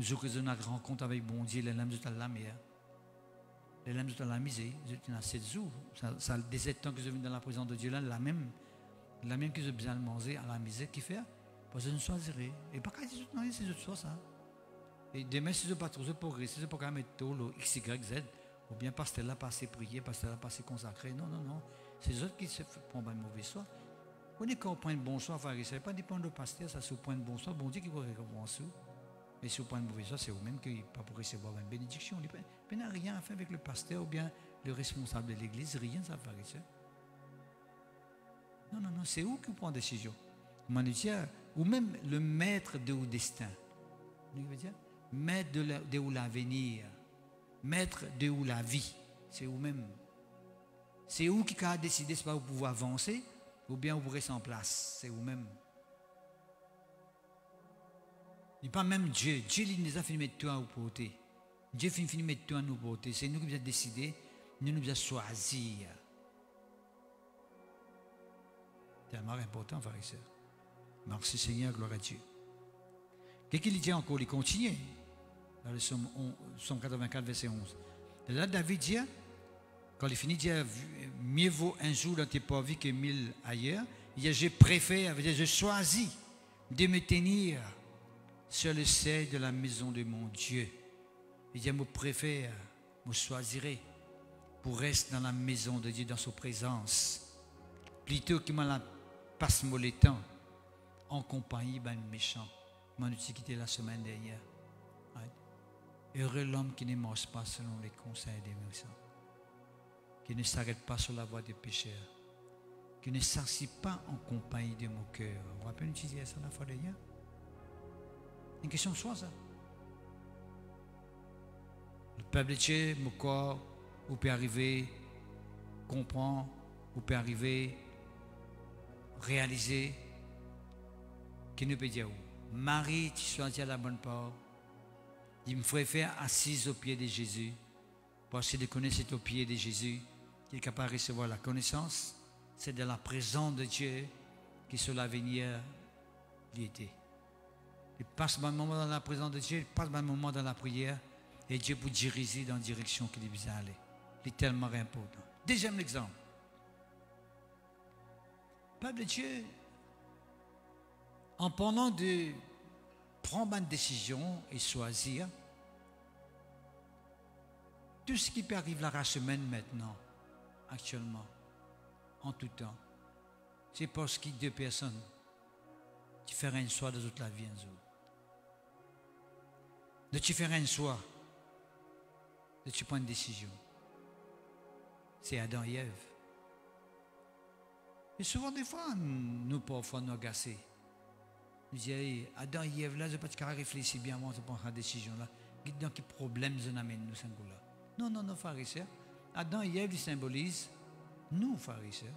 Nous avons une rencontre avec bon Dieu, les lames de la mer. Les lames de la misère, il y a 7 jours. Ça des 7 ans que je viens dans la présence de Dieu, là, la même que j'ai besoin de manger à la misère qui fait, parce que je ne choisirai. Et pas qu'à dire, non, c'est juste ça. Et demain, si je ne pas trop progresser, si je ne pas qu'à mettre tout le X, Y, Z, ou bien pasteur là, passer prier, pasteur là, passer consacré. Non. C'est eux autres qui se prennent un mauvais choix. On est quand on prend un bon choix, frère, ça ne pas dépendre du pasteur, ça, si vous prenez un bon choix, bon Dieu qui vous récompense. Mais si vous prenez un mauvais choix, c'est vous-même qui pas pour recevoir une bénédiction. Il n'y a rien à faire avec le pasteur ou bien le responsable de l'église, rien ça, frère. Non, c'est vous qui prenez la décision. Ou même le maître de vos destins. Maître de où l'avenir. Maître de où la vie. C'est vous-même. C'est vous qui a décidé, c'est pas vous pouvez avancer, ou bien vous restez en place. C'est vous-même. Il n'est pas même Dieu. Dieu, il nous a fini de mettre tout à nous porter. Dieu finit de mettre tout à nous porter. C'est nous qui avons décidé, nous avons choisi. Tellement important, frères et sœurs. Merci Seigneur, gloire à Dieu. Qu'est-ce qu'il dit encore? Il continue. Dans le psaume 84, verset 11. Et là, David dit, quand il finit de dire, mieux vaut un jour dans tes parvis que 1000 ailleurs, il dit, je préfère, je choisis de me tenir sur le seuil de la maison de mon Dieu. Il dit, je préfère, je choisirai pour rester dans la maison de Dieu, dans sa présence, plutôt que la passe-moi le temps en compagnie d'un méchant. Je m'en suis quitté la semaine dernière. Heureux l'homme qui ne marche pas selon les conseils des méchants, qui ne s'arrête pas sur la voie des pécheurs, qui ne s'assit pas en compagnie de moqueurs. Vous vous rappelez utiliser ça la fois dernière? Une question de soi, ça. Le peuple de Dieu, mon corps, vous pouvez arriver, comprendre, vous pouvez arriver, réaliser, qui ne peut dire où? Marie, tu choisis la bonne part. Il me ferait faire assise aux pieds de Jésus. Parce que de connaître c'est aux pieds de Jésus qu'il est capable de recevoir la connaissance. C'est de la présence de Dieu qui sur l'avenir lui était. Il passe un moment dans la présence de Dieu, il passe un moment dans la prière, et Dieu vous diriger dans la direction qu'il vous a aller. C'est tellement important. Deuxième exemple. Peuple de Dieu, en pendant de prendre une décision et choisir, tout ce qui peut arriver la semaine maintenant, actuellement, en tout temps, c'est parce que deux personnes qui feraient un choix de toute la vie un jour. De tu ferais un choix, de tu prends une décision. C'est Adam et Ève. Et souvent, des fois, nous parfois nous agacer. Nous disons, hey, Adam et Ève, là, je ne peux pas réfléchir bien avant de prendre la décision là. Dans quel problème nous amène nous, là. Non, non, non, pharisiens. Adam et Ève, ils symbolisent nous, pharisiens.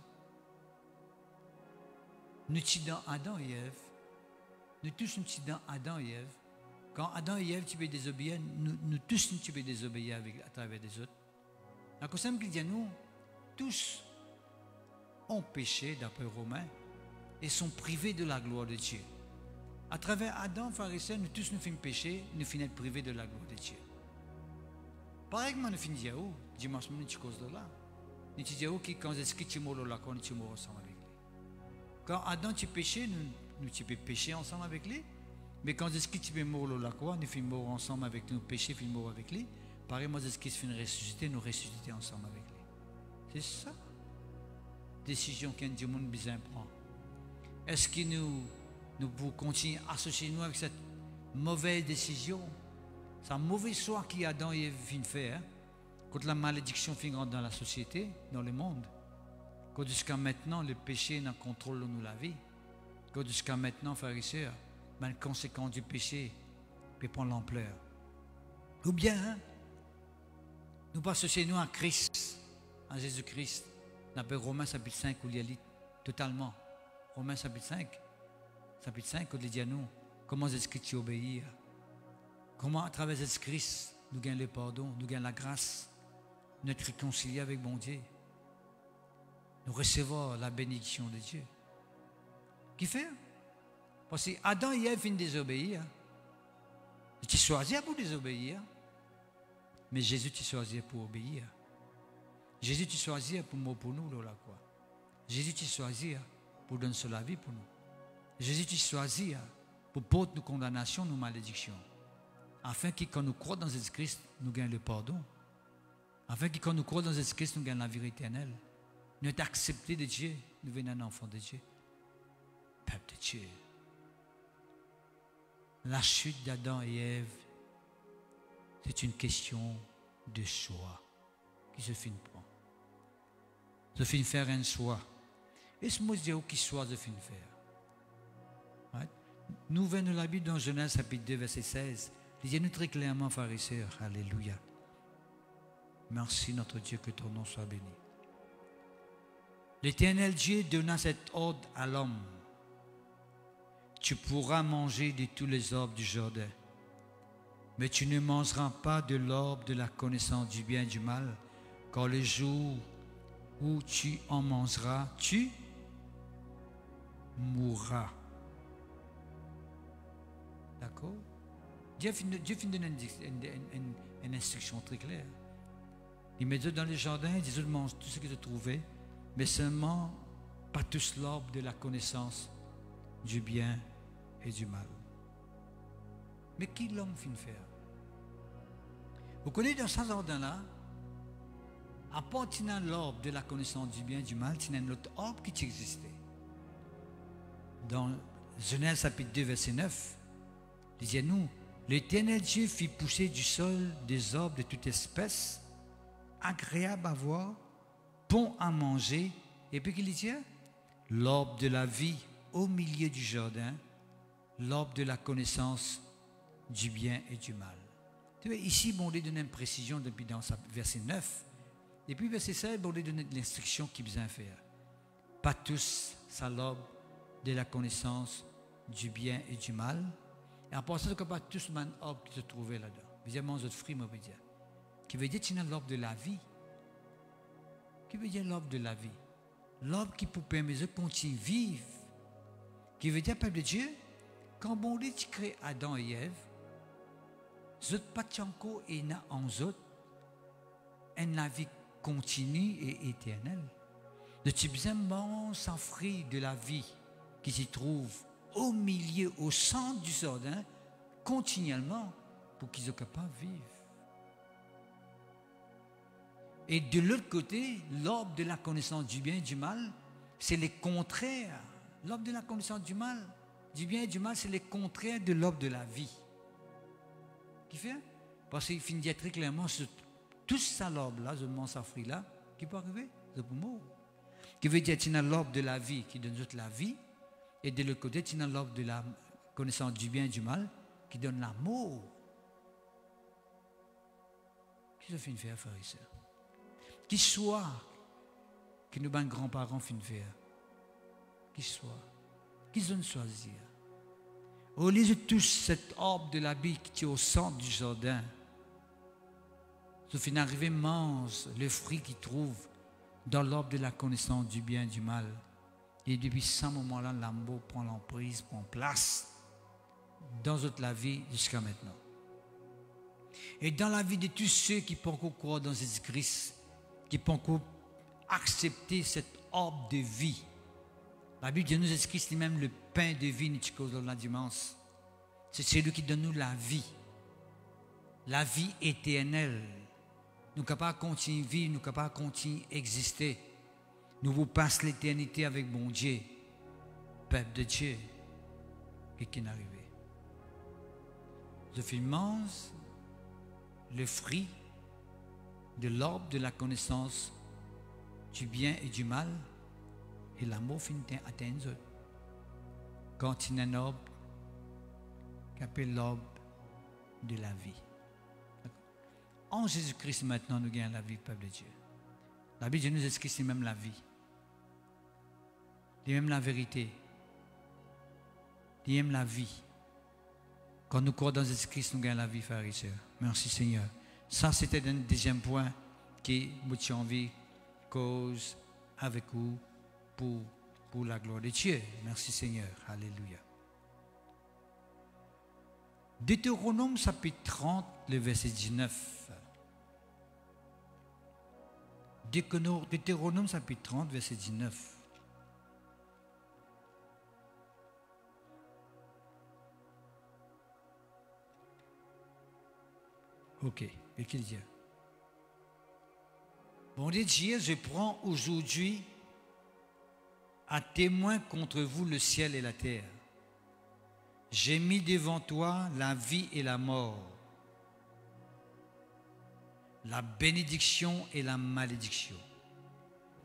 Nous sommes dans Adam et Ève. Nous tous nous sommes dans Adam et Ève. Quand Adam et Ève, tu peux désobéir, nous tous nous peux désobéir à travers les autres. La cause qu'il dit à nous, tous ont péché, d'après Romains, et sont privés de la gloire de Dieu. À travers Adam, pharisiens, nous tous nous finissons pécher, nous finissons privés de la gloire de Dieu. Pareillement, nous finissons dire, dimanche, nous sommes cause de là. Nous disons, quand est-ce que tu mords là, quand tu mords ensemble avec lui. Quand Adam tu péché, nous tu peux pécher ensemble avec lui. Mais quand est-ce que tu peux mourir là, quoi, nous finissons mourir ensemble avec nous, péché, finissons mourir avec lui. Pareil, moi, est-ce qu'il se finit ressusciter, nous ressusciter ensemble avec lui. C'est ça. Décision qu'un du monde bizarre prend. Est-ce que nous pouvons continuer à associer nous avec cette mauvaise décision, cette mauvaise choix qu'Adam et Ève viennent faire, quand la malédiction finit dans la société, dans le monde, quand jusqu'à maintenant le péché n'a contrôle de nous la vie, quand jusqu'à maintenant, frères et sœurs, les conséquences du péché peut prendre l'ampleur. Ou bien, nous pas associer nous à Christ, à Jésus-Christ. On appelle Romains chapitre 5 où il y a dit totalement. Romains chapitre 5, où il dit à nous, comment est-ce que tu obéis? Comment à travers Jésus-Christ, nous gagnons le pardon, nous gagnons la grâce, nous être réconciliés avec bon Dieu. Nous recevons la bénédiction de Dieu. Qui fait? Parce que Adam et Ève viennent désobéir. Tu choisis pour désobéir. Mais Jésus, tu choisis pour obéir. Jésus, tu choisis pour mourir pour nous, là, quoi. Jésus, tu choisis pour donner la vie pour nous. Jésus, tu choisis pour porter nos condamnations, nos malédictions. Afin que quand nous croyons dans Jésus-Christ, nous gagnons le pardon. Afin que quand nous croyons dans Jésus-Christ, nous gagnons la vie éternelle. Nous sommes acceptés de Dieu, nous venons un enfant de Dieu. Peuple de Dieu. La chute d'Adam et Ève, c'est une question de choix qui se finit prendre. Se finit faire un choix. Et ce mot dit qui choix se finit faire. Right? Nous venons de la Bible dans Genèse chapitre 2, verset 16. Il dit nous très clairement, frères et sœurs, alléluia. Merci notre Dieu, que ton nom soit béni. L'Éternel Dieu donna cet ordre à l'homme. Tu pourras manger de tous les arbres du jardin, mais tu ne mangeras pas de l'arbre de la connaissance du bien et du mal, car le jour où tu en mangeras, tu mourras. D'accord? Dieu finit de donner une instruction très claire. Il met dans les jardins, il dit, mange tout ce que tu trouvais, mais seulement pas tous l'arbre de la connaissance du bien et du mal. Mais qui l'homme finit faire? Vous connaissez dans ce jardin-là, à part l'arbre de la connaissance du bien et du mal, il y a un autre arbre qui existait. Dans Genèse chapitre 2, verset 9, il dit à nous, l'Éternel Dieu fit pousser du sol des arbres de toute espèce, agréables à voir, bons à manger, et puis qu'il dit, l'arbre de la vie au milieu du jardin, l'arbre de la connaissance du bien et du mal. Tu vois, ici, bon, on lui donne une précision depuis dans verset 9, et puis verset 16, bon, on lui donne l'instruction qu'il besoin faire. Pas tous, ça l'arbre de la connaissance du bien et du mal, Et en passant, que pas tous les arbres qui se trouvaient là-dedans. Évidemment, autres fruits, moi, veut dire. Qui veut dire que c'est l'arbre de la vie. Qui veut dire l'arbre de la vie? L'arbre qui peut permettre de continuer à vivre. Qui veut dire, peuple de Dieu, quand bon Dieu crée Adam et Ève, zot patchanko et na en zot, en la vie continue et éternelle. Le type bon sans fruit de la vie qui s'y trouve au milieu, au centre du jardin, continuellement, pour qu'ils soient capables de vivre. Et de l'autre côté, l'arbre de la connaissance du bien et du mal, c'est les contraires. L'arbre de la connaissance du mal, du bien et du mal, c'est les contraires de l'arbre de la vie. Qui fait? Parce qu'il finit de dire très clairement, tout ça l'arbre-là, je demande ça fruit-là, qui peut arriver? C'est pour mort. Qui veut dire, tu as l'arbre de la vie qui donne toute la vie, et de l'autre côté, tu as l'arbre de la connaissance du bien et du mal qui donne la mort. Qu'est-ce que ça fait une faire, frère et sœur? Qui soit que nos grands-parents finissent faire? Qui soit? Qui ont choisir? Au lieu de tous cet arbre de la vie qui est au centre du jardin, ce fin arrivé mange le fruit qu'il trouve dans l'arbre de la connaissance du bien et du mal. Et depuis ce moment-là, l'amour prend l'emprise, prend place dans toute la vie jusqu'à maintenant. Et dans la vie de tous ceux qui peuvent encore croire dans Jésus-Christ, qui peuvent encore accepter cet arbre de vie. La Bible dit nous Jésus-Christ lui-même le pain de vie, nous dans la dimanche. C'est celui qui donne nous la vie éternelle. Nous sommes capables de continuer à vivre, nous sommes capables de continuer à exister. Nous vous passons l'éternité avec bon Dieu, peuple de Dieu, qui est arrivé. Je fais mange le fruit de l'arbre de la connaissance du bien et du mal, et l'amour finit atteindre. Quand il y a un arbre qui appelle l'arbre de la vie. En Jésus-Christ, maintenant, nous gagnons la vie, peuple de Dieu. La Bible de nous Jésus-Christ, c'est même la vie. C'est même la vérité. C'est même la vie. Quand nous croyons dans Jésus-Christ, nous gagnons la vie, frères et sœurs. Merci Seigneur. Ça, c'était un deuxième point qui nous envie cause avec vous pour la gloire de Dieu. Merci Seigneur. Alléluia. Deutéronome chapitre 30, le verset 19. Deutéronome chapitre 30, verset 19. Ok, et qu'il dit? Bon Dieu, je prends aujourd'hui à témoin contre vous le ciel et la terre. J'ai mis devant toi la vie et la mort, la bénédiction et la malédiction.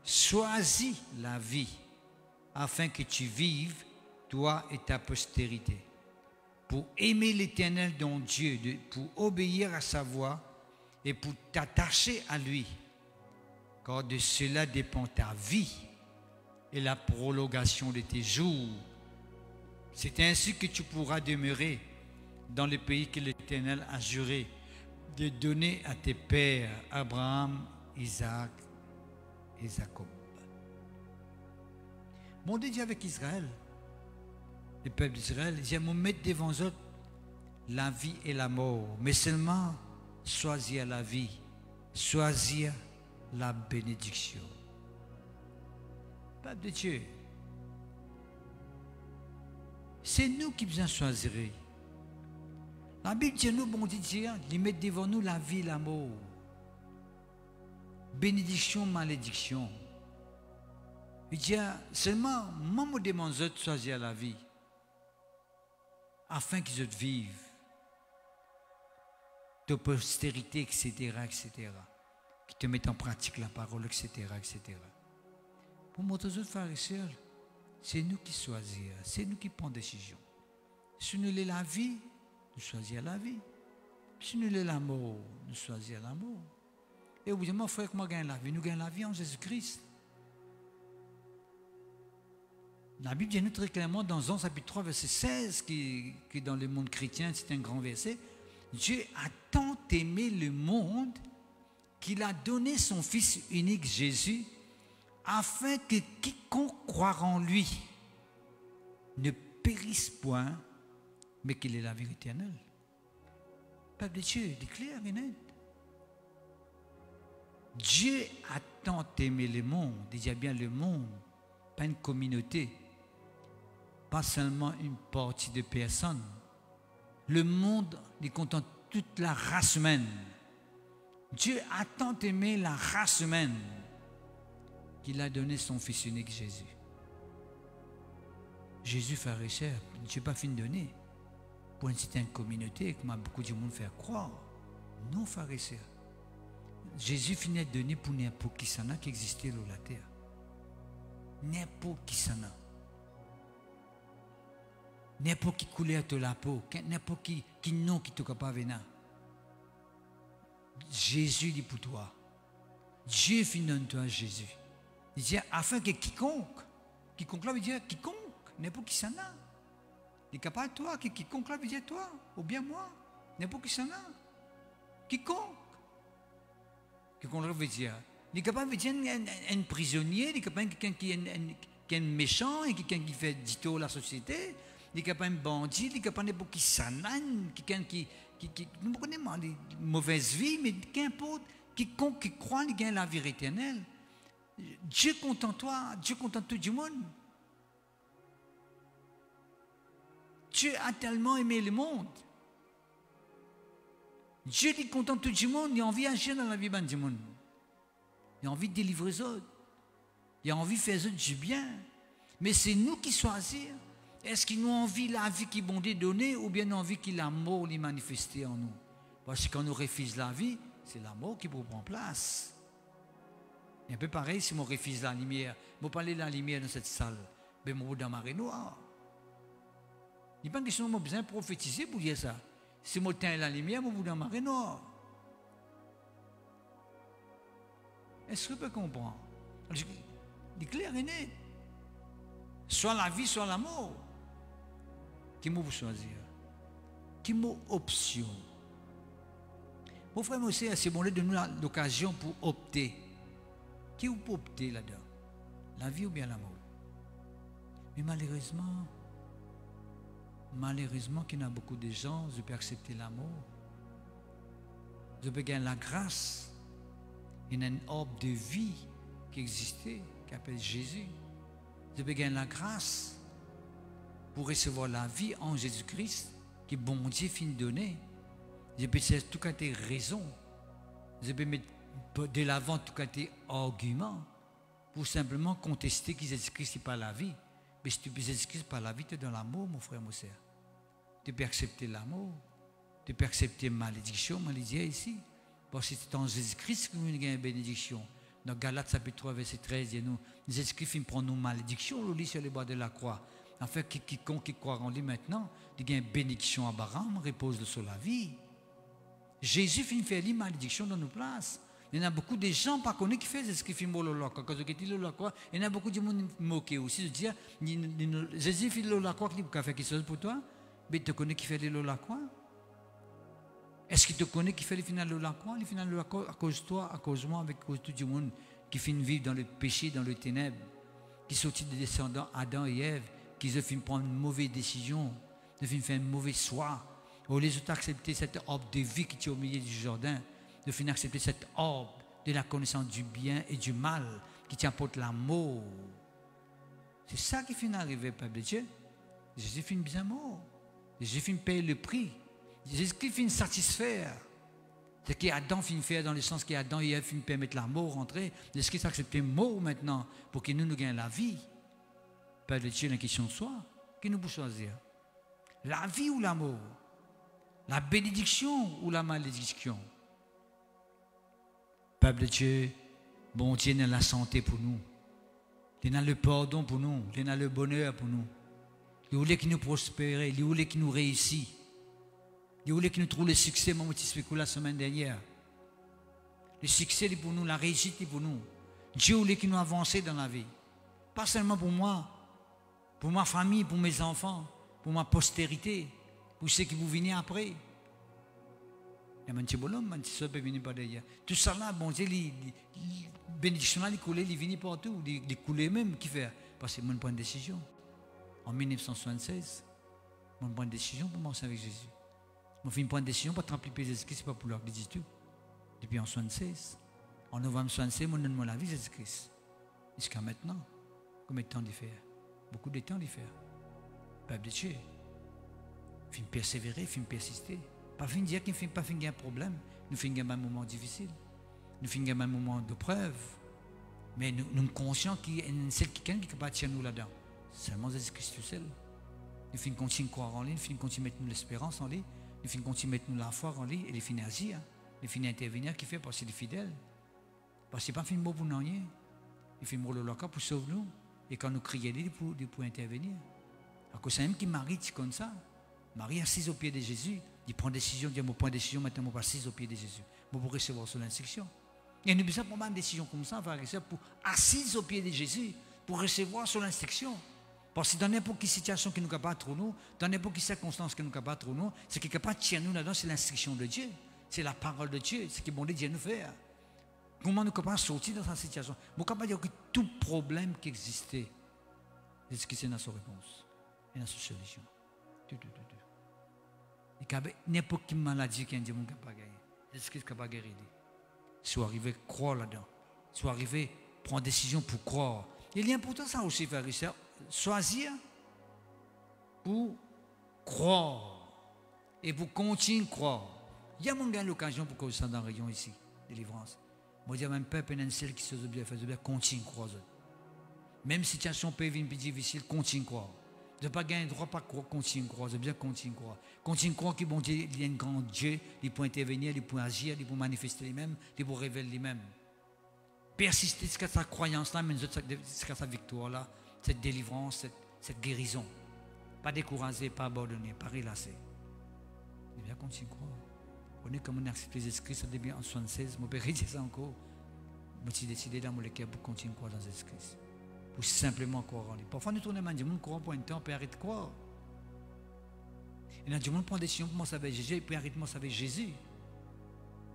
Choisis la vie afin que tu vives, toi et ta postérité, pour aimer l'Éternel ton Dieu, pour obéir à sa voix et pour t'attacher à lui, car de cela dépend ta vie et la prolongation de tes jours. C'est ainsi que tu pourras demeurer dans le pays que l'Éternel a juré de donner à tes pères, Abraham, Isaac et Jacob. Mon Dieu dit avec Israël, le peuple d'Israël, il dit, me mettre devant eux la vie et la mort, mais seulement choisir la vie, choisir la bénédiction. Peuple de Dieu, c'est nous qui besoin choisir. La Bible dit nous, bon Dieu, il met devant nous la vie et la mort. Bénédiction, malédiction. Il dit seulement, moi me demande de choisir la vie, afin qu'ils vivent, de postérité, etc., etc., qui te mettent en pratique la parole, etc., etc. Pour moi, tous les frères et sœurs, c'est nous qui choisissons, c'est nous qui prenons décision. Si nous avons la vie, nous choisissons la vie. Si nous avons la mort, nous choisissons la mort. Et vous dites, mon frère, comment gagne la vie? Nous gagnons la vie en Jésus-Christ. La Bible dit nous très clairement dans Jean chapitre 3, verset 16, qui dans le monde chrétien, c'est un grand verset. Dieu a tant aimé le monde qu'il a donné son Fils unique Jésus, afin que quiconque croira en lui ne périsse point, mais qu'il ait la vie éternelle. Le peuple de Dieu, il est clair et net. Dieu a tant aimé le monde, déjà bien le monde, pas une communauté, pas seulement une partie de personnes. Le monde, il contient toute la race humaine. Dieu a tant aimé la race humaine qu'il a donné son Fils unique Jésus. Jésus, frère et sœur, Dieu n'a pas fini de donner pour une certaine communauté, comme beaucoup de monde fait croire. Non, frère et sœur. Jésus finit de donner pour n'importe qui s'en a qui existait sur la terre. N'importe qui s'en a. N'importe qui coulait de la peau, n'importe qui non qui ne pas venir. Jésus dit pour toi. Dieu finit de toi Jésus. Il dit afin que quiconque là veut dire quiconque, n'importe qui s'en a. Il n'est capable de toi, quiconque là veut dire toi, ou bien moi, n'importe qui s'en a. Quiconque. Quiconque là veut dire. Il est capable de dire un prisonnier, il est capable de quelqu'un qui est méchant, quelqu'un qui fait dito la société. Il est capable de bandit, il est capable de qui s'anane, quelqu'un qui nous prenons des mauvaises vies, mais qu'importe, quiconque qui croit, il gagne la vie éternelle. Dieu contente toi, Dieu contente tout le monde. Dieu a tellement aimé le monde. Dieu est content de tout le monde, il a envie d'agir dans la vie du monde. Il a envie de délivrer les autres. Il a envie de faire du bien. Mais c'est nous qui choisissons. Est-ce qu'ils ont envie de la vie qui bon Dieu donner ou bien envie que la mort les manifester en nous? Parce que quand nous refusons la vie, c'est la mort qui prend place. C'est un peu pareil si on refuse la lumière. Je parler de la lumière dans cette salle, mais je suis dans la marée noire. Il n'y a pas de question de besoin de prophétiser pour dire ça. Si je tiens la lumière, je suis dans la marée noire. Est-ce que vous pouvez comprendre? C'est clair et net. Soit la vie, soit la mort. Qui m'a choisir? Qui m'a option? Mon frère Mossé, c'est bon de nous l'occasion pour opter. Qui vous peut opter là-dedans? La vie ou bien la mort? Mais malheureusement qu'il y a beaucoup de gens, je peux accepter la mort. Je peux gagner la grâce. Il y a une ordre de vie qui existait, qui s'appelle Jésus. Je peux gagner la grâce pour recevoir la vie en Jésus-Christ, qui bon Dieu fin donner. Je peux faire tout cas tes raisons. Je peux mettre de l'avant tout cas tes arguments pour simplement contester que Jésus-Christ n'est pas la vie. Mais si tu peux Jésus-Christ pas la vie, tu es dans l'amour, mon frère, mon sœur. Tu peux accepter l'amour. Tu peux accepter malédiction ici. Parce que c'est en Jésus-Christ que nous avons une bénédiction. Dans Galates chapitre 3, verset 13, il nous Jésus-Christ prend nos malédictions, on lit sur les bords de la croix. En fait, quiconque qui croit en lui maintenant, il y a une bénédiction à Abraham, repose sur la vie. Jésus finit faire les malédictions dans nos places. Il y en a beaucoup de gens pas connus qui font ce qu'il fait la croix. Quand il dit la croix, il y en a beaucoup de gens moqués aussi. Je dis, Jésus fait la croix, il a fait quelque chose pour toi, mais tu connais qui fait la croix? Est-ce qu'il te connaît qui fait le final de la croix? Le final de la croix à cause de toi, à cause de moi, avec cause de tout le monde qui finit vivre dans le péché, dans le ténèbre, qui sortit des descendants Adam et Ève, qui se finit prendre une mauvaise décision, qui finit faire une mauvaise choix. Au lieu d'accepter cette ordre de vie qui est au milieu du jardin, de finir accepter cette ordre de la connaissance du bien et du mal qui t'apporte la mort. C'est ça qui finit arriver, peuple de Dieu. Jésus finit bien mort. Jésus finit payer le prix. Jésus-Christ finit satisfaire. Ce qu'Adam finit faire dans le sens qu'Adam et Ève finit permettre la mort rentrer. Jésus-Christ accepte la mort maintenant pour que nous gagnions la vie. Peuple de Dieu, la question de soi, qui nous peut choisir? La vie ou la mort? La bénédiction ou la malédiction? Peuple de Dieu, bon Dieu a la santé pour nous. Il a le pardon pour nous. Il a le bonheur pour nous. Il voulait qu'il nous prospère. Il voulait qu'il nous réussisse. Il voulait qu'il nous trouve le succès, mon petit spécule la semaine dernière. Le succès est pour nous, la réussite est pour nous. Dieu voulait qu'il nous avance dans la vie. Pas seulement pour moi, pour ma famille, pour mes enfants, pour ma postérité, pour ceux qui vont venir après. Il y a un petit bonhomme, un petit soeur peut venir par derrière. Tout ça là, bon Dieu, les bénédictions, les coulées, ils viennent partout, les coulées même, qui fait. Parce que moi, je prends une décision. En 1976, je prends une décision pour marcher avec Jésus. Je prends une décision pour remplir Jésus-Christ, ce n'est pas pour leur dire tout. Depuis en 1976. En novembre 1976, je donne la vie Jésus-Christ. Jusqu'à maintenant, combien de temps d'y faire? Beaucoup de temps d'y faire. Peuple de Dieu. Il faut persévérer, il faut persister. Pas fin dire qu'il ne faut pas finir un problème. Nous finissons un moment difficile. Nous finissons un moment de preuve. Mais nous sommes conscients qu'il y a quelqu'un qui est capable de tirer nous là-dedans. Seulement Jésus-Christ tout seul. Nous finissons continuer de croire en lui, nous finissons continuer de mettre l'espérance en lui, nous finissons continuer de mettre la foi en lui, et les finissons agir, les finissons intervenir, qui fait parce qu'il est fidèle. Parce que ce n'est pas fin mot pour nous rien. Il fait mot le local pour sauver nous. Et quand nous crions, il pour intervenir. Alors que c'est même qui marie comme ça. Marie assise au pied de Jésus. Il prend décision, il dit, moi prends décision, maintenant je assise au pied de Jésus. Moi pour recevoir son instruction. Et nous besoin de prendre une décision comme ça, pour assise au pied de Jésus, pour recevoir son instruction. Parce que dans n'importe quelle situation qui nous capable de nous, dans n'importe quelle circonstance qui nous capable de nous, ce qui est capable de tirer nous là-dedans, c'est l'instruction de Dieu. C'est la parole de Dieu, ce qui est bon de Dieu nous faire. Comment nous capable de sortir dans cette situation? Nous capable de dire que tout problème qui existait, c'est dans sa réponse et dans sa solution. Tout. N'importe quelle maladie qui est capable de gagner. C'est ce qui est capable de guérir. Soit arrivé à croire là-dedans. Soit arrivé à prendre décision pour croire. Il est important ça aussi, frères et sœurs. Choisir pour croire. Et pour continuer à croire. Il y a mon l'occasion pour que vous soyez dans la région ici, délivrance. Moi, je dis même peuple et celle qui se bien faire, continue à croire. Même si la situation peut être plus difficile, continue à croire. De ne pas gagner le droit, pas croire, continue à croire. Je bien continue à croire. Continue à croire que bon Dieu, il y a un grand Dieu, il peut intervenir, il peut agir, il peut manifester lui-même, il peut révéler lui-même. Persister jusqu'à sa croyance-là, mais jusqu'à sa victoire-là, cette délivrance, cette guérison. Pas décourager, pas abandonner, pas relâcher. Il bien continue à croire. On est comme on a accepté Jésus-Christ, depuis en 1976, je peux redire ça encore. Je suis décidé dans mon cœur pour continuer à croire dans Jésus-Christ. Pour simplement croire en lui. Parfois, nous tournons et disons, croire pour un temps, on peut arrêter de croire. Et là, on prend des décisions pour moi, ça va Jésus, et puis arrête moi, ça va Jésus.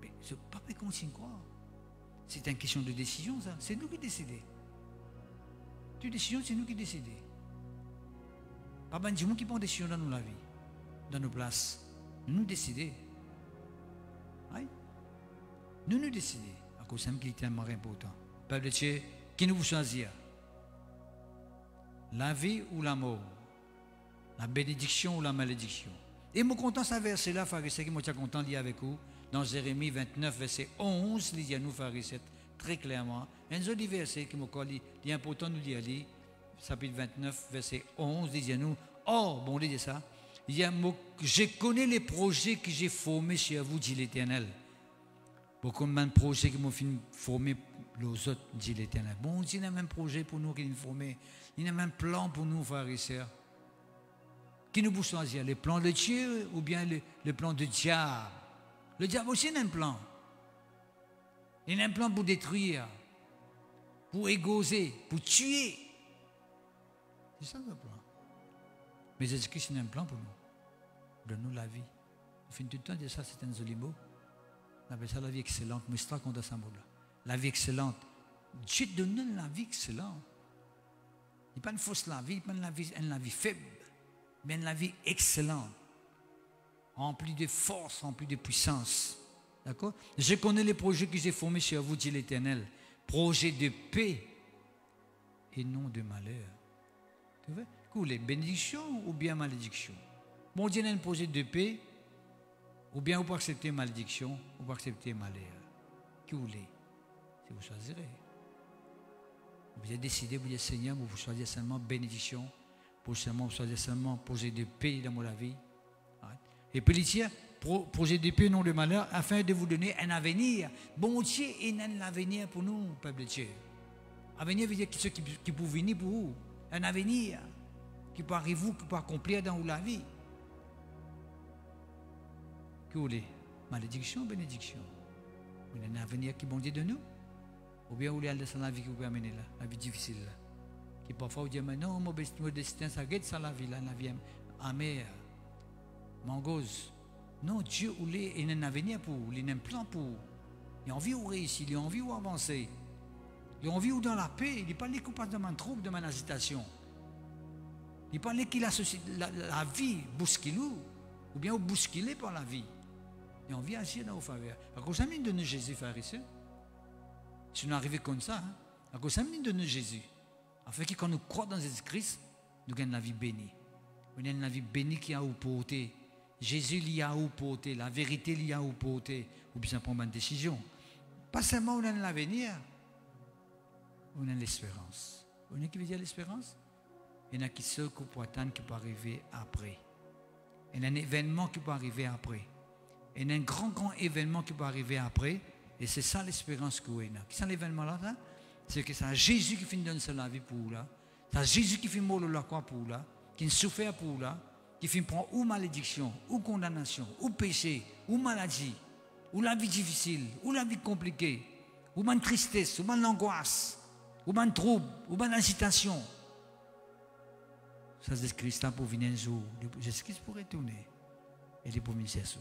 Mais je ne peux pas continuer à croire. C'est une question de décision, ça. C'est nous qui décidons. Toute décision, c'est nous qui décidons. Pas ben, dis-moi qui prend des décisions dans nos vie, dans nos places. Nous décidons. Oui? Nous décidons. À cause de ça, qui est tellement important. Peuple de Dieu, qui nous choisir? La vie ou la mort? La bénédiction ou la malédiction? Et moi, content ce verset-là, Pharisée, qui moi, je suis content de lire avec vous. Dans Jérémie 29, verset 11, il dit à nous, Pharisée, très clairement. Un joli verset qui est important de nous lire, chapitre 29, verset 11, il dit à nous, oh, bon, il dit ça. Il dit, je connais les projets que j'ai formés chez vous, dit l'Éternel. Beaucoup de projets qui m'ont formé les autres, dit l'Éternel. Bon, il y a même projet pour nous qui nous formé. Il y a même plan pour nous, frères et sœurs. Qui nous peut choisir? Les plans de Dieu ou bien le plan de diable? Le diable aussi a un plan. Il a un plan pour détruire, pour égauser, pour tuer. C'est ça le plan. Mais Jésus-Christ a un plan pour nous. Donne-nous la vie. On finit tout le temps de dire ça, c'est un joli mot. On appelle ça la vie excellente. Mais c'est contre ce mot-là. La vie excellente. Dieu donne la vie excellente. Il n'y a pas une fausse la vie, il n'y a pas une vie faible, mais une vie excellente. Remplie de force, remplie de puissance. D'accord? Je connais les projets que j'ai formés chez vous, dit l'Éternel. Projets de paix et non de malheur. Tu vois? Les bénédictions ou bien malédiction? Bon Dieu a un projet de paix, ou bien vous pouvez accepter malédiction, ou pouvez accepter malheur. Qui vous voulez? Si vous choisirez. Vous avez décidé, vous dites Seigneur, vous choisissez seulement bénédiction, pour seulement choisir seulement projet de paix dans la vie. Et puis, il projet de paix, non de malheur, afin de vous donner un avenir. Bon Dieu, il a un avenir pour nous, peuple de Dieu. Avenir veut dire ce qui peut venir pour vous. Un avenir qui peut arriver, qui peut accomplir dans la vie. Que vous voulez? Malédiction ou bénédiction? Vous avez un avenir qui est bon Dieu de nous? Ou bien vous voulez aller dans la vie qui vous peut amener là, la vie difficile là, Qui parfois vous dit, mais non, mon destin, ça guette ça la vie, la vie amère, mangose. Non, Dieu, il a un avenir pour vous, il a un plan pour vous. Il a envie de réussir, il a envie d'avancer. Il a envie de dans la paix, il n'est pas les coupables de mon trouble, de mon agitation. Il n'est pas les qui la vie bouscule ou bien bousculé par la vie. Il a envie d'agir dans vos faveurs. À cause de donner Jésus, frère et sœur. Si nous arrivons comme ça, à cause de donner Jésus. Afin que quand nous croyons dans Jésus-Christ, nous gagnons la vie bénie. Nous gagnons la vie bénie qui a où porter. Jésus l'y a où porter. La vérité l'y a où porter. Ou bien prendre une décision. Pas seulement on a l'avenir, on a l'espérance. Vous savez ce qui veut dire l'espérance? Il y en a qui se pour attendre qui peut arriver après. Il y a un événement qui peut arriver après. Il y a un grand événement qui peut arriver après. Et c'est ça l'espérance que vous avez. Qui est l'événement-là? C'est que c'est Jésus qui finit de donner la vie pour vous là. C'est Jésus qui finit de mourir la croix pour vous là. Qui souffre pour vous là. Qui finit de prendre ou malédiction, ou condamnation, ou péché, ou maladie, ou la vie difficile, ou la vie compliquée, ou une tristesse, ou une angoisse, ou un trouble, ou une agitation. Ça c'est Christ pour venir un jour. Jésus-Christ pour retourner. Et il pour ministère sur.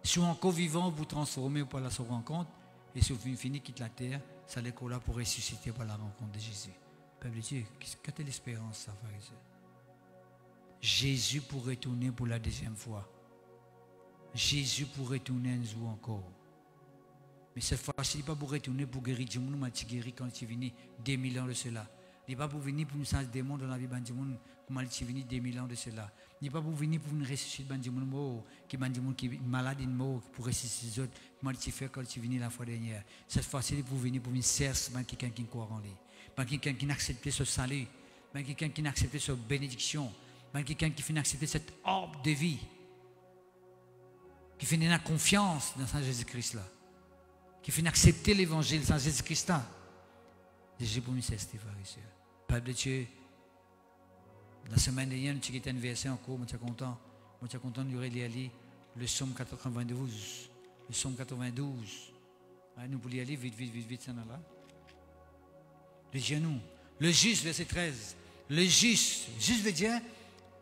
Si vous encore vivant, vous transformez par la rencontre, et si vous finissez quitte la terre, ça les là pour ressusciter par la rencontre de Jésus. Peuple de Dieu, quelle est l'espérance, ça, frère et sœur? Jésus pour retourner pour la deuxième fois. Jésus pour retourner un jour encore. Mais cette fois-ci, il n'est pas pour retourner pour guérir du monde, mais guéri quand il est venu 2000 ans de cela. Il n'est pas pour venir pour nous changer des mondes dans la vie du monde, comme il est venu 2000 ans de cela. Il n'est pas pour venir pour nous ressusciter du monde qui est malade, pour ressusciter les autres, comme il fait quand il est venu la fois dernière. Cette fois-ci, il est pour venir pour nous chercher quelqu'un qui croit en lui. Quelqu'un qui n'a accepté ce salut. Quelqu'un qui n'a accepté cette bénédiction. Quelqu'un qui finit d'accepter cette orbe de vie. Qui finit la confiance dans Saint Jésus-Christ là. Qui finit d'accepter l'évangile Saint Jésus-Christ là. Jésus pour nous c'est frères et sœurs. Peuple de Dieu, la semaine dernière, nous avons un verset encore, je suis content. Je suis content de lire le psaume 92. Le psaume 92. Nous pouvons y aller vite, ça là. Le genou. Le juste, verset 13. Le juste veut dire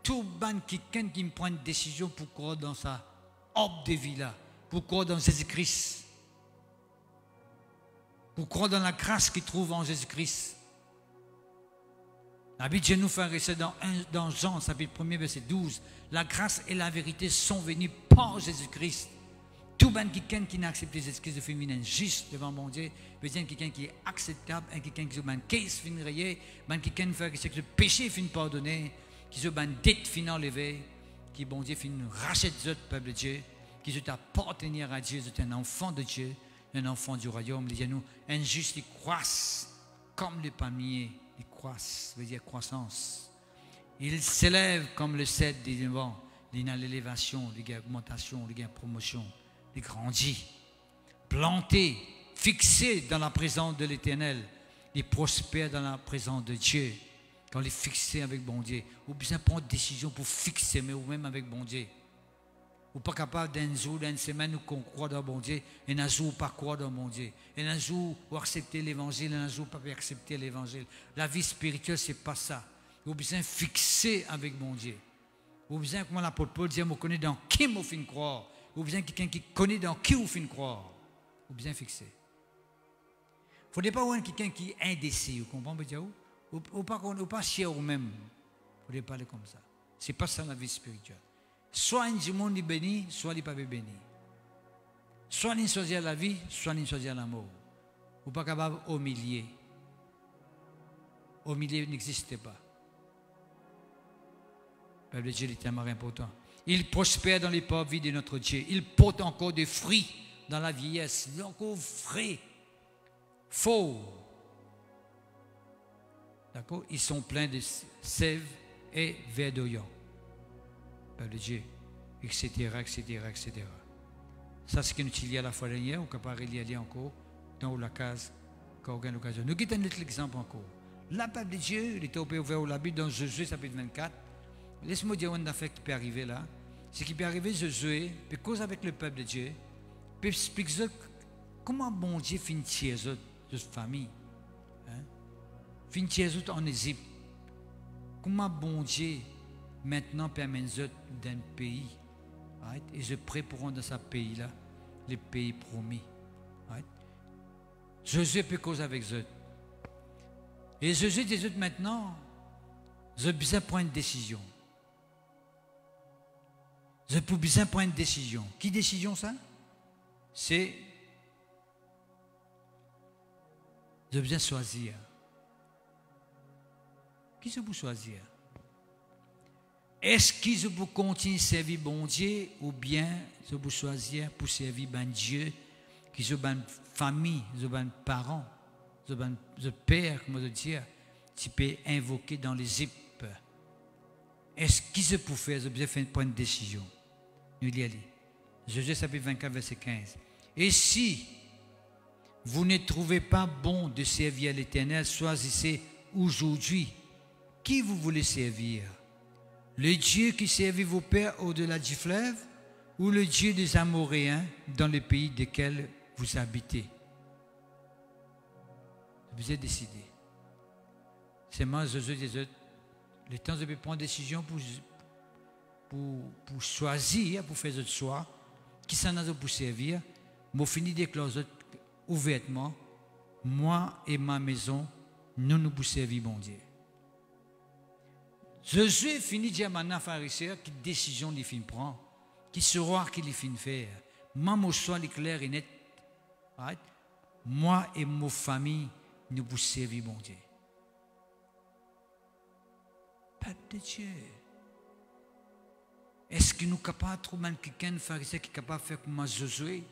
tout ban quelqu'un qui me prend une décision pour croire dans sa orbe de vie là, pour croire dans Jésus-Christ, pour croire dans la grâce qu'il trouve en Jésus-Christ. La Bible nous fait rester dans Jean, chapitre 1er, verset 12. La grâce et la vérité sont venues par Jésus-Christ. Tout ban quelqu'un qui n'a accepté Jésus-Christ de féminin juste devant mon Dieu, veut dire quelqu'un qui est acceptable, quelqu'un qui a une caisse fin rayée, quelqu'un qui fait que le péché fin pardonné, qui a une dette fin enlevée, qui bon Dieu fin rachète le peuple de Dieu, qui veut appartenir à Dieu, c'est un enfant de Dieu, un enfant du royaume. Disons-nous, un juste, il croisse comme le palmier, il croisse, veut dire croissance. Il s'élève comme le cèdre des vents, il a l'élévation, il a l'augmentation, il a la promotion. Il grandit, planté, fixé dans la présence de l'Éternel. Il prospère dans la présence de Dieu. Quand il est fixé avec bon Dieu, ou bien prendre des décisions pour fixer, mais ou même avec bon Dieu. Ou pas capable d'un jour, d'une semaine, où qu'on croit dans bon Dieu, et un jour, pas croire dans bon Dieu. Et un jour, ou accepter l'évangile, et un jour, pas accepter l'évangile. La vie spirituelle, c'est pas ça. Ou bien fixé avec bon Dieu. Ou bien, comme l'apôtre Paul dit, on connaît dans qui on finit croire. Ou bien quelqu'un qui connaît dans qui on finit croire. Ou bien fixé. Il ne faudrait pas avoir quelqu'un qui est indécis, vous comprenez? Ou pas chier au même. Il ne faudrait pas aller comme ça. Ce n'est pas ça la vie spirituelle. Soit un monde est béni, soit il n'est pas béni. Soit il choisit la vie, soit il choisit la mort. Ou pas capable au milieu. Au milieu n'existe pas. Le peuple de Dieu est tellement important. Il prospère dans les pauvres vies de notre Dieu. Il porte encore des fruits dans la vieillesse. Il est encore frais, faux. D'accord? Ils sont pleins de sève et verdoyants. Peuple de Dieu, etc., etc., etc. Ça, c'est ce que nous avons dit à la fois dernière, on peut y aller encore dans la case quand on a l'occasion. Nous quittons notre exemple encore. La peuple de Dieu, il était ouvert au Bible dans Josué, chapitre 24. Laisse-moi dire un affaire qui peut arriver là. Ce qui peut arriver, Josué, puis cause avec le peuple de Dieu, puis explique comment bon Dieu finit cette famille. Hein? fin Jésus en Égypte. Comment bon Dieu maintenant permet d'un pays, right? Et je prie pour rendre ce pays-là, le pays promis. Right? Jésus peut causer avec eux. Et Jésus dit maintenant, je besoin de prendre une décision. Je peux besoin de prendre une décision. Qui décision ça? C'est je besoin de choisir. Qui je peux choisir? Est-ce que je peux continuer à servir bon Dieu ou bien je peux choisir pour servir bon Dieu, qui je bonne famille, je bonne parents, je père, comment je dire, tu peux invoquer dans les zip. Est-ce que je peux faire? Je peux faire une décision. Nous lisons. Jésus chapitre 24, verset 15. Et si vous ne trouvez pas bon de servir l'Éternel, choisissez aujourd'hui qui vous voulez servir. Le Dieu qui servit vos pères au-delà du fleuve ou le Dieu des Amoréens dans le pays desquels vous habitez. Vous avez décidé. C'est moi, Jésus dit, le temps de prendre une décision pour choisir, pour faire ce choix, qui s'en a pour servir, moi fini de déclarer ouvertement, moi et ma maison, nous nous servir bon Dieu. Jésus finit de dire maintenant, pharisien, quelle décision il finit prendre, qui sera qu'il finit faire. Moi, mon choix est clair et net. Right? Moi et ma famille, nous vous servir bon Dieu. Peuple de Dieu. Est-ce que nous sommes capables de trouver quelqu'un de pharisien qui est capable de faire comme Jésus?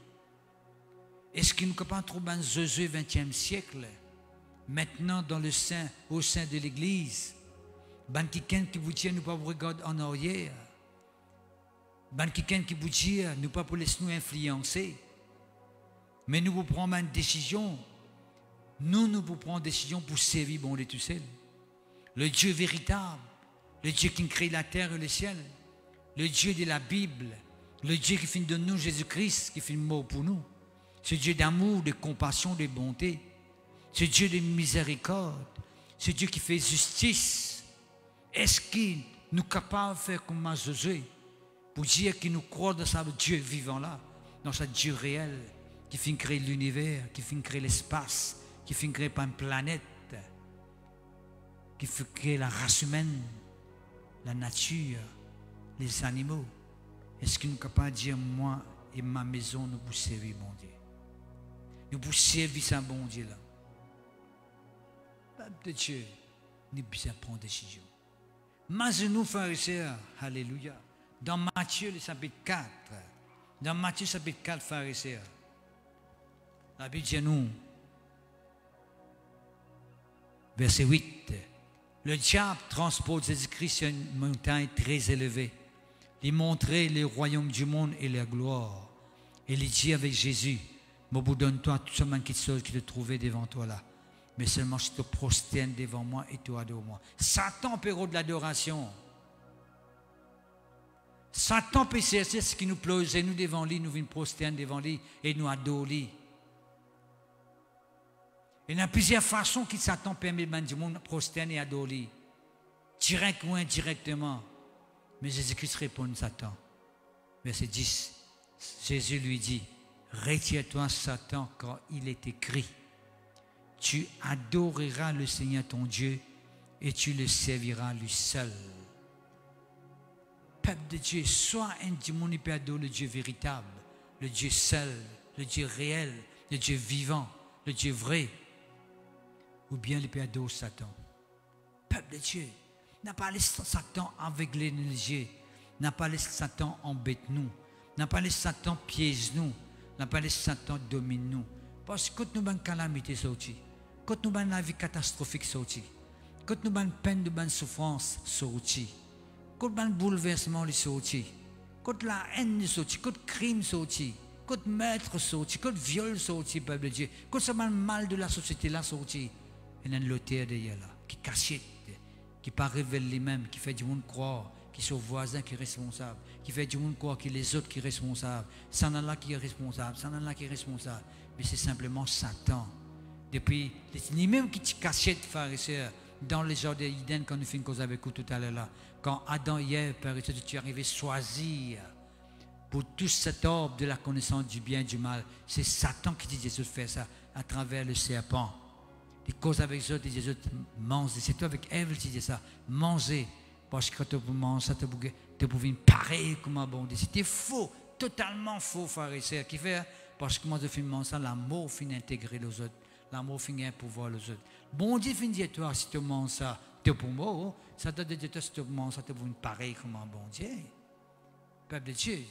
Est-ce que nous sommes capables de trouver Jésus 20e siècle, maintenant au sein de l'Église? Ben quelqu'un qui vous dit ne pas vous regarder en arrière. Ben quelqu'un qui vous dit ne pas pour laisser nous influencer. Mais nous vous prenons une décision. Nous vous prenons une décision pour servir bon Dieu tout seul. Le Dieu véritable, le Dieu qui crée la terre et le ciel, le Dieu de la Bible, le Dieu qui finit de nous Jésus-Christ, qui finit mort pour nous. Ce Dieu d'amour, de compassion, de bonté. Ce Dieu de miséricorde. Ce Dieu qui fait justice. Est-ce que nous sommes capables de faire comme Jésus pour dire que nous croyons dans ce Dieu vivant là, dans ce Dieu réel qui finit créer l'univers, qui finit créer l'espace, qui finit créer une planète, qui finit créer la race humaine, la nature, les animaux. Est-ce que nous sommes capables de dire moi et ma maison nous vous servir bon Dieu? Nous vous servir ce bon Dieu là. Peuple de Dieu, nous devons prendre des décisions. Mais nous, pharisiens, alléluia, dans Matthieu, le chapitre 4, dans Matthieu, chapitre 4, pharisiens, la Bible dit nous, verset 8, le diable transporte Jésus-Christ sur une montagne très élevée. Il montrait le royaume du monde et la gloire. Et il dit avec Jésus, je vous donne toi tout ce qui te trouvait devant toi là. Mais seulement je te prosterne devant moi et tu adores moi. Satan peut de l'adoration. Satan peut chercher ce qui nous plaît, nous devant lui, nous venons prosterner devant lui et nous adorer lui. Il y a plusieurs façons que Satan permet de monde prosterner et adorer lui. Direct ou indirectement. Mais Jésus-Christ répond à Satan. Verset 10. Jésus lui dit, retire-toi Satan, car il est écrit. Tu adoreras le Seigneur ton Dieu et tu le serviras lui seul. Peuple de Dieu, soit un démon qui peut adorer le Dieu véritable, le Dieu seul, le Dieu réel, le Dieu vivant, le Dieu vrai, ou bien il peut adorer Satan. Peuple de Dieu, n'a pas laissé Satan avec l'énergie, n'a pas laissé Satan embêter nous, n'a pas laissé Satan piège nous, n'a pas laissé Satan domine nous. Parce que quand nous avons une calamité sortie, quand nous avons une vie catastrophique sortie, quand nous avons une peine, une souffrance sortie, quand nous avons un bouleversement sorti, quand la haine sortie, quand le crime sorti, quand le meurtre sorti, quand le viol sorti, peuple de Dieu, quand ça le mal de la société là sorti, il y a une l'auteur derrière là, qui cachette, qui ne révèle lui-même, qui fait du monde croire, qui sont voisins qui est responsable, qui fait du monde croire que les autres qui sont responsables, c'est là qui est responsable, c'est là qui est responsable. Mais c'est simplement Satan Depuis, ni même qui te cachette, frères et sœurs, dans le jardin d'Éden, quand nous faisons une cause avec vous tout à l'heure là, quand Adam et Ève, frères et sœurs, tu es arrivé à choisir pour tout cet ordre de la connaissance du bien et du mal, c'est Satan qui dit Jésus de faire ça à travers le serpent. Les causes avec les autres, les autres mangent. C'est toi avec Ève qui dit ça, manger. Parce que quand tu manges ça, tu pouvais pareil comme un bon Dieu. C'était faux, totalement faux, frères et sœurs. Qui fait, parce que moi je finis manger ça, l'amour finit intégrer les autres. L'amour finit un pouvoir les autres. Bon Dieu finit dire toi, si tu manges ça, tu es pour moi. Ça te dit toi, si tu manges ça, tu pouvais pareil comme un bon Dieu. Peuple de Dieu,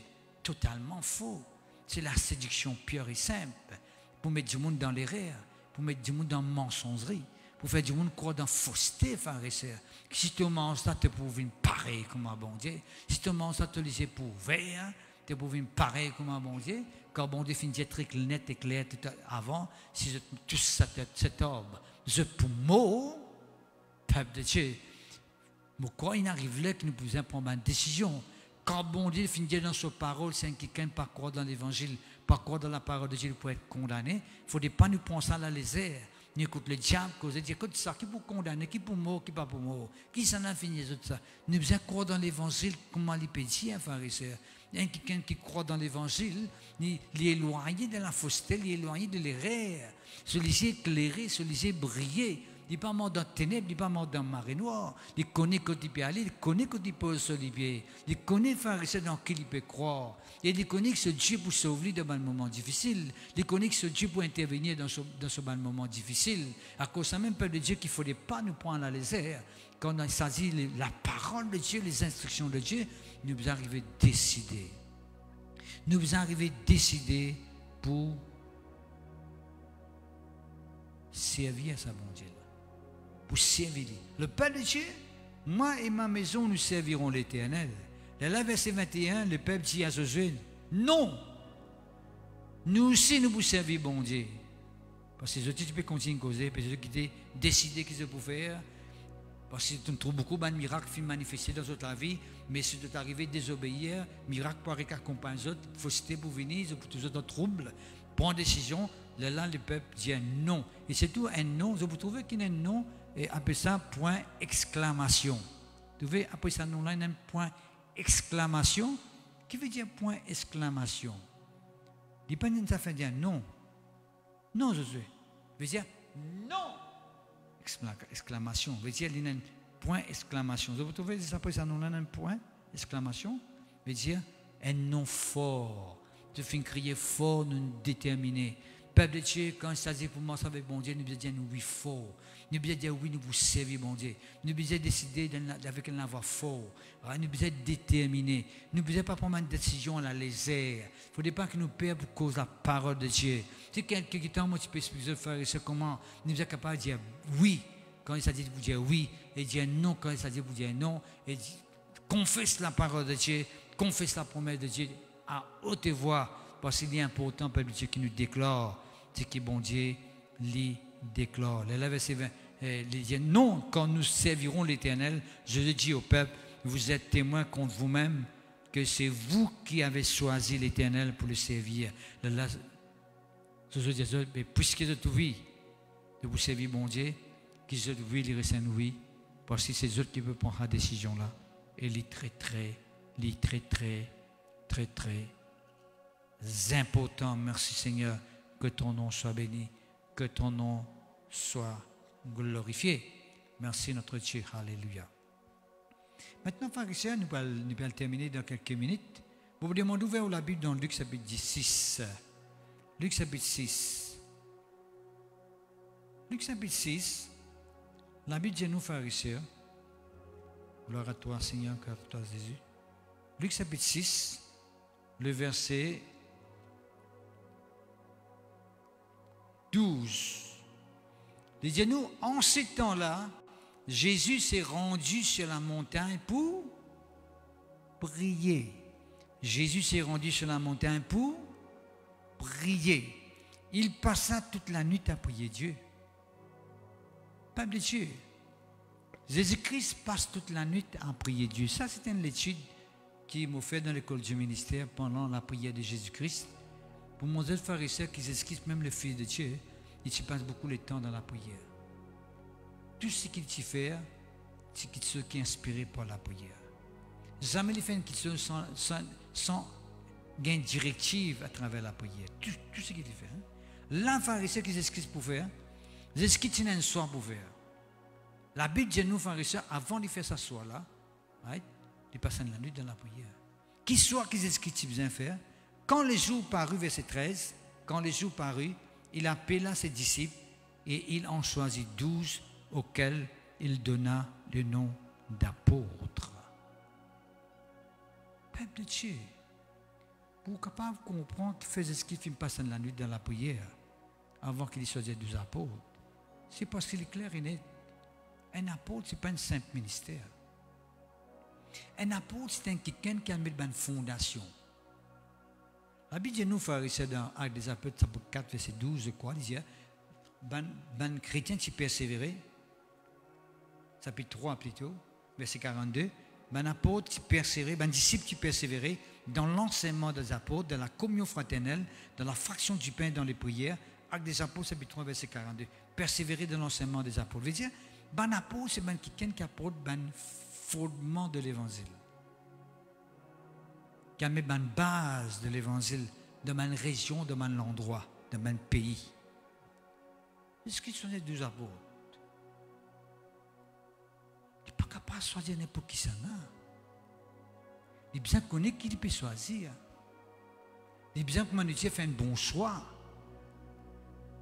totalement faux. C'est la séduction pure et simple. Pour mettre du monde dans l'erreur, pour mettre du monde dans la mensongerie, pour faire du monde croire dans la fausseté, frères et sœurs. Si tu manges ça, tu peux venir pareil comme un bon Dieu. Si tu manges ça, tu le laisses pour vert, tu peux venir pareil comme un bon Dieu. Quand bon Dieu finit d'être très net et clair tout avant, si je touche cet orbe, je pour mot, peuple de Dieu, pourquoi il arrive là que nous pouvons prendre une décision? Quand bon Dieu finit dans sa parole, c'est quelqu'un qui ne croit dans l'évangile, pas croire dans la parole de Dieu pour être condamné. Il ne faut pas nous penser à la légère. Nous écoutons le diable, causer, dire écoute ça, qui pour condamner, qui pour mort, qui pas pour mort, qui s'en a fini de ça. Nous devons croire dans l'évangile, comment il peut dire, frères et sœurs. Il y a quelqu'un qui croit dans l'évangile, il est éloigné de la fausseté, il est éloigné de l'erreur. Celui-ci est éclairé, celui-ci est brillé. Il n'est pas mort dans les ténèbres, il n'est pas mort dans la marée noire. Il connaît quand il peut aller, il connaît quand il peut se libérer. Il connaît, frères et sœurs, dans qui il peut croire. Et il connaît que ce Dieu peut sauver dans un moment difficile. Il connaît que ce Dieu peut intervenir dans ce moment difficile. À cause de ça même, peuple de Dieu, qu'il ne faudrait pas nous prendre à la légère. Quand on s'agit la parole de Dieu, les instructions de Dieu, nous devons arriver à décider. Nous devons arriver à décider pour servir à sa bon Dieu. Pour servir. Le Père de Dieu, moi et ma maison, nous servirons l'Éternel. Là, verset 21, le peuple dit à Josué, non, nous aussi nous vous servir bon Dieu. Parce que tu peux continuer à causer, parce que tu décider ce que vous faire. Parce que tu trouves beaucoup de miracles qui manifestés dans votre vie, mais si tu es arrivé à désobéir, miracle pour accompagner les autres, fausseté pour venir, pour tous les autres troubles, prendre décision, là, le peuple dit un non. Et c'est tout un non. Vous trouvez qu'il y a un non, et appelez ça point exclamation. Vous pouvez appeler ça non là, un point exclamation. Qui veut dire point exclamation? Il pas ça fait dire non. Non, Josué. Veut dire non. Exclamation. Veut dire il y a un point exclamation. Vous trouvez ça appelez ça non là, un point exclamation? Veut dire un non fort. Tu fais crier fort, nous déterminer. Peuple de Dieu, quand il s'agit pour moi avec bon Dieu, nous devons dire oui fort. Nous devons dire oui, nous vous servir bon Dieu. Nous devons décider avec une voix fort. Nous devons être déterminés. Nous ne devons pas prendre une décision à la légère. Il ne faudrait pas que nous perdons pour cause de la parole de Dieu. Si quelqu'un qui t'en tu peux expliquer, frère, c'est comment nous sommes capables de dire oui quand il s'agit de vous dire oui, et dire non quand il s'agit de vous dire non, et confesse la parole de Dieu, confesse la promesse de Dieu à haute voix. Parce qu'il est important, Peuple de Dieu, qui nous déclare ce que bon Dieu lui déclare. Le verset 20, il dit non, quand nous servirons l'Éternel, je le dis au peuple, vous êtes témoins contre vous-même que c'est vous qui avez choisi l'Éternel pour le servir. Là, je dis, mais puisque je trouve de vous servir, bon Dieu, qui je trouve, il reste un oui, parce que c'est eux qui peuvent prendre la décision là. Et il est très important. Merci Seigneur, que ton nom soit béni, que ton nom soit glorifié. Merci notre Dieu, alléluia. Maintenant, frères et sœurs, nous allons terminer dans quelques minutes. Vous vous demandez ouvert la Bible dans Luc chapitre 6. Luc chapitre 6. Luc chapitre 6, la Bible dit nous, frères et sœurs, gloire à toi Seigneur, gloire à toi Jésus. Luc chapitre 6, le verset 12. Il dit nous, en ces temps-là, Jésus s'est rendu sur la montagne pour prier. Jésus s'est rendu sur la montagne pour prier. Il passa toute la nuit à prier Dieu. Peuple de Dieu. Jésus-Christ passe toute la nuit à prier Dieu. Ça, c'est une étude qui m'a fait dans l'école du ministère pendant la prière de Jésus-Christ. Pour montrer aux frères et sœurs que Jésus-Christ, même le Fils de Dieu, il y passe beaucoup de temps dans la prière. Tout ce qu'il y fait, c'est ce qui est inspiré par la prière. Jamais il fait une question sans gain directive à travers la prière. Tout ce qu'il fait. L'un pharisien qui s'excuse pour faire, c'est ce qu'il a un soir pour faire. La Bible dit nous pharisiens, avant de faire ça soir-là, right, il passe la nuit dans la prière. Qui soit qu'ils ce qu'il besoin faire, quand les jours parus, verset 13, quand les jours parus, il appela ses disciples et il en choisit 12 auxquels il donna le nom d'apôtres. Peuple de Dieu, pour capable de comprendre qu'il faisait ce qu'il fait passer la nuit dans la prière avant qu'il choisisse 12 apôtres, c'est parce qu'il est clair et net. Un apôtre, ce n'est pas un simple ministère. Un apôtre, c'est quelqu'un qui a mis une fondation. La Bible dit nous, pharisiens, dans Actes des Apôtres, chapitre 4, verset 12, je crois, il dit, ben chrétien qui persévérait, chapitre 3 plutôt, verset 42, ben apôtre qui persévérait, ben disciple qui persévérait dans l'enseignement des apôtres, dans la communion fraternelle, dans la fraction du pain dans les prières. Actes des Apôtres, chapitre 3, verset 42. Persévérer dans l'enseignement des apôtres. Veut dire, ben apôtre, c'est ben quelqu'un qui apporte ben fondement de l'évangile. Qui a mis ben base de l'évangile dans une région, dans un endroit, dans un pays. Est-ce qu'ils sont les 12 apôtres? Il n'est pas capable de choisir n'importe qui ça n'a. Il a besoin de connaître qui il peut choisir. Il a besoin que Dieu fait un bon choix.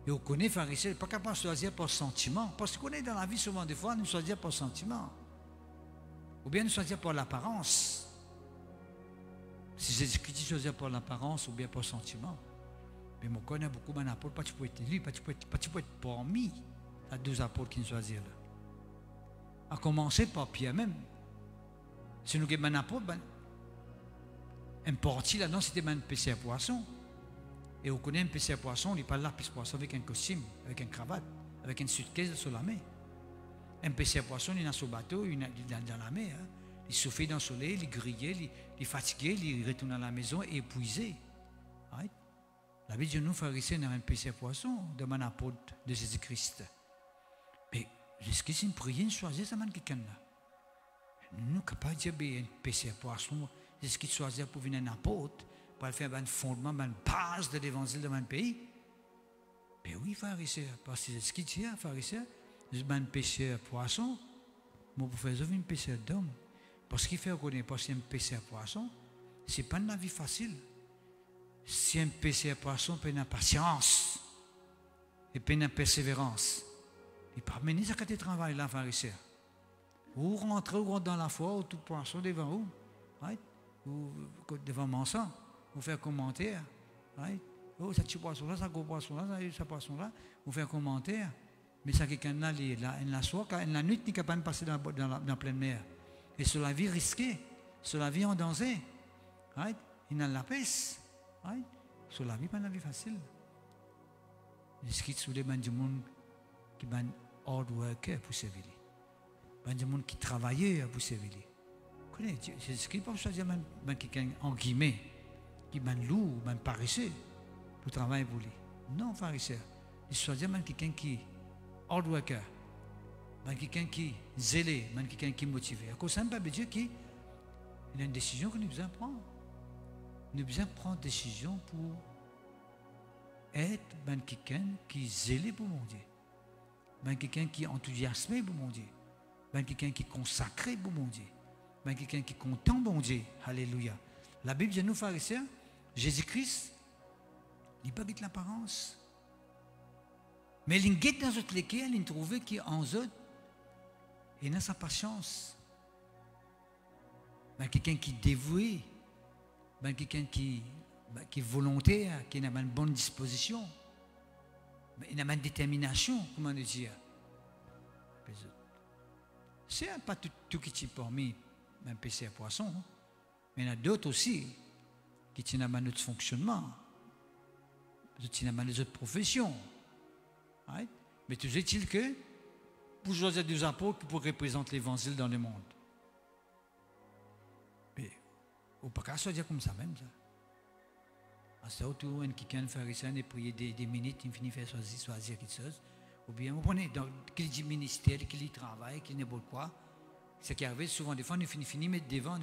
Et on connaît les pharisiens, il n'est pas capable de choisir par sentiment. Parce qu'on est dans la vie souvent des fois, nous choisissons par sentiment. Ou bien nous choisissons par l'apparence. Si Jésus-Christ choisit par l'apparence ou bien par sentiment. Mais je connais beaucoup d'apôtres, pas tu peux être élu, pas tu peux être parmi les 12 apôtres qui nous choisissent là. À commencer par Pierre même. Si nous avons un apôtre, un parti là-dedans, c'était un pêcheur poisson. Et on connaît un pêcheur poisson, il n'est pas là pêcheur poisson avec un costume, avec une cravate, avec une suitcase sur la main. Un pêcheur poisson, il est dans son bateau, il est dans la mer. Hein. Il souffle dans le soleil, il est grillé, il est fatigué, il retourne à la maison et épuisé. Right? La Bible dit nous, pharisiens, nous avons un pêcheur poisson, de mon apôtre de Jésus-Christ. Mais est-ce que c'est une prière de choisir ça, quelqu'un là? Nous sommes capables de dire un pêcheur poisson, est-ce qu'il choisit pour venir un apôtre, pour faire un fondement, une base de l'évangile de mon pays? Mais oui, pharisien, parce que c'est ce qu'il dit, pharisien, c'est un pêcheur poisson, mais pour faire un pêcheur d'homme. Parce qu'il fait reconnaître, parce que c'est un pêcheur poisson, ce n'est pas une vie facile. Si un pêcheur poisson peut avoir patience et peut avoir persévérance, il peut mener ça quand il travaille là, pharisien. Ou rentrer dans la foi, ou tout poisson devant vous, right? Ou devant mon sang, vous faire commentaire, right? Oh, ça petit poisson là, ça gros poisson là, ça poisson là, vous faire commentaire. Mais ça quelqu'un là, la soir, la nuit, il n'est capable de passer dans la pleine mer. Et sur la vie risquée, sur la vie en danger, right? Il a la peste, right? Sur la vie, pas la vie facile. Il y a sur des gens qui sont hard worker pour servir. Il y a des gens qui travaillent pour servir. C'est ce qui peut choisir quelqu'un en guillemets, qui est lourd, paresseux, pour travailler pour lui. Non, pharisien. Il choisit quelqu'un qui est hard worker. Quelqu'un qui est zélé, quelqu'un qui est motivé. À cause de ça, Dieu qui il y a une décision que nous devons prendre. Nous devons prendre une décision pour être quelqu'un qui est zélé pour mon Dieu. Quelqu'un qui est enthousiasmé pour mon Dieu. Quelqu'un qui est consacré pour mon Dieu. Quelqu'un qui est content pour mon Dieu. Alléluia. La Bible dit nous, pharisiens, Jésus-Christ, il n'a pas guette l'apparence. Mais il guette dans autres lesquels il trouve qu'en eux, il a sa patience. Quelqu'un qui est dévoué, quelqu'un qui est volontaire, qui a une bonne disposition, il a une détermination, comment dire. C'est pas tout qui est parmi un pêcheur poisson, mais il y en a d'autres aussi qui tiennent à notre fonctionnement, qui tiennent à notre profession. Right? Mais toujours est-il que pour choisir des apôtres pour représenter l'évangile dans le monde. Mais on ne peut pas choisir comme ça même. Ça. C'est autour un qui pharisien et prier des minutes, il finit faire choisir quelque chose. Ou bien, vous prenez, donc, qu'il dit ministère, qu'il travaille, qu'il n'importe quoi. Ce qui arrive souvent, des fois, nous finissons mettre devant,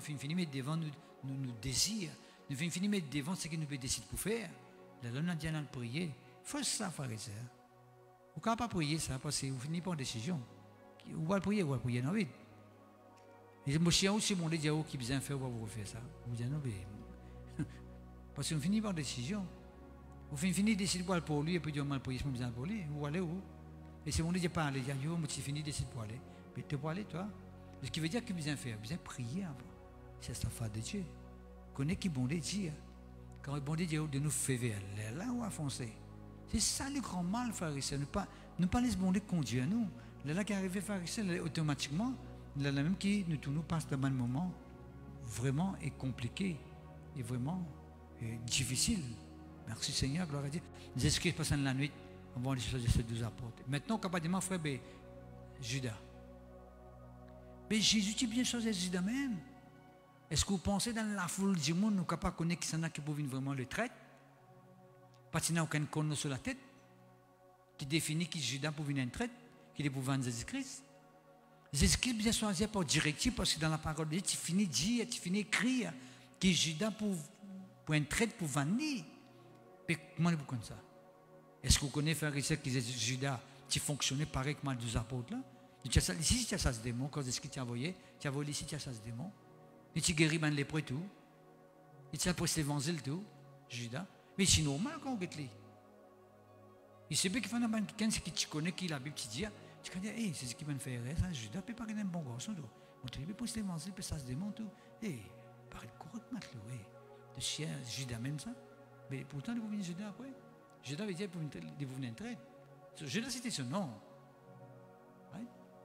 nous désirs. Nous finissons mettre devant ce que nous décidons pour faire. Là, on a dit à prier. Il faut ça, pharisien. Vous ne pouvez pas prier ça parce que vous finissez par une décision. Vous allez prier dans la vie. Et mon chien aussi, mon Dieu, qui besoin de faire, vous faire ça. Vous dites non, mais. Parce que vous finissez par une décision. Vous finissez de décider pour lui et puis vous mal prier, vous besoin pour lui. Vous allez où? Et si mon Dieu parle, il dit, yo, tu finis de décider pour aller. Mais tu peux aller, toi. Ce qui veut dire que vous besoin de faire, vous besoin de prier avant. C'est cette affaire de Dieu. Connais qui bon Dieu. Quand le bon Dieu de nous faire vers là où à foncer. C'est ça le grand mal, pharisien. Ne pas laisser bon Dieu conduire à nous. Là qui arrive pharisien, automatiquement, là même qui nous passe dans un moment vraiment est compliqué et vraiment difficile. Merci Seigneur, gloire à Dieu. Jésus-Christ passe la nuit, on va aller choisir ces 12 apôtres. Maintenant, capablement, frère, Judas. Mais Jésus, tu bien choisi Judas même. Est-ce que vous pensez dans la foule du monde, nous ne pouvons pas connaître qui s'en a qui peut venir vraiment le traite? Parce qu'il n'y a aucun corne sur la tête qui définit qui Judas pour venir un traite, qui est pour vendre Jésus-Christ. Jésus-Christ bien choisi par directive parce que dans la parole de Dieu, tu finis de dire, tu finis d'écrire que Judas pour un traite pour vendre. Mais comment vous connaissez ça? Est-ce que vous connaissez frère qui Judas qui fonctionnait pareil comme les 12 apôtres là? Ici, tu as ça ce démon, quand est-ce que tu as envoyé ici, tu as ça ce démon. Et tu guéris les lépreux tout. Et tu as prêché l'évangile tout, Judas. Mais c'est normal quand on regarde. Il sait bien qu'il faut un quelqu'un qui tu connais, qui la Bible te dit, tu peux dire, hey, c'est ce qui va me faire ça, Judas peut pas un bon garçon. On te dit, prêcher l'évangile, puis ça se démon tout. Hey, paraît correct maintenant, oui. Le chien, Judas même ça. Mais pourtant, vous venez Judas après. Judas veut dire que vous venez de traite. Judas, c'était son nom.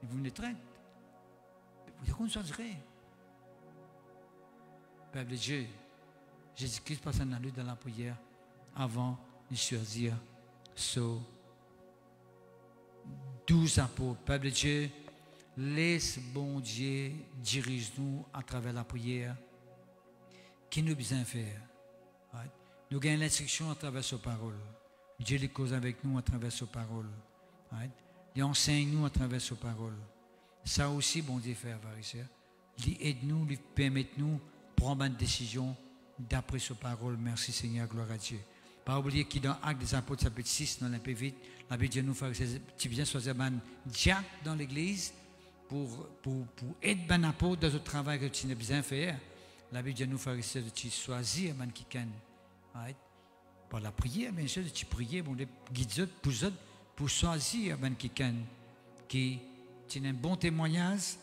Vous venez de traite. Vous avez qu'on choisirait. Père de Dieu, Jésus-Christ passe dans la prière avant de choisir ce 12 apôtres. Père de Dieu, laisse bon Dieu dirige-nous à travers la prière. Qui nous besoin faire? Nous gagnons l'instruction à travers sa parole. Dieu les cause avec nous à travers sa parole. Il enseigne nous à travers sa parole. Ça aussi, bon Dieu fait, frères. Il aide-nous, il permet-nous prendre une décision d'après sa parole. Merci Seigneur, gloire à Dieu. Pas oublier qu'il dans Actes des Apôtres, chapitre 6, dans un peu vite, la Bible dit nous, frères, tu viens choisir un diacre dans l'église pour aider un apôtre dans le travail que tu as besoin de faire. La Bible dit nous, frères, tu choisir un qui can. Par la prière, bien sûr, tu prier, bon, guide pour choisir un qui can, qui a un bon témoignage,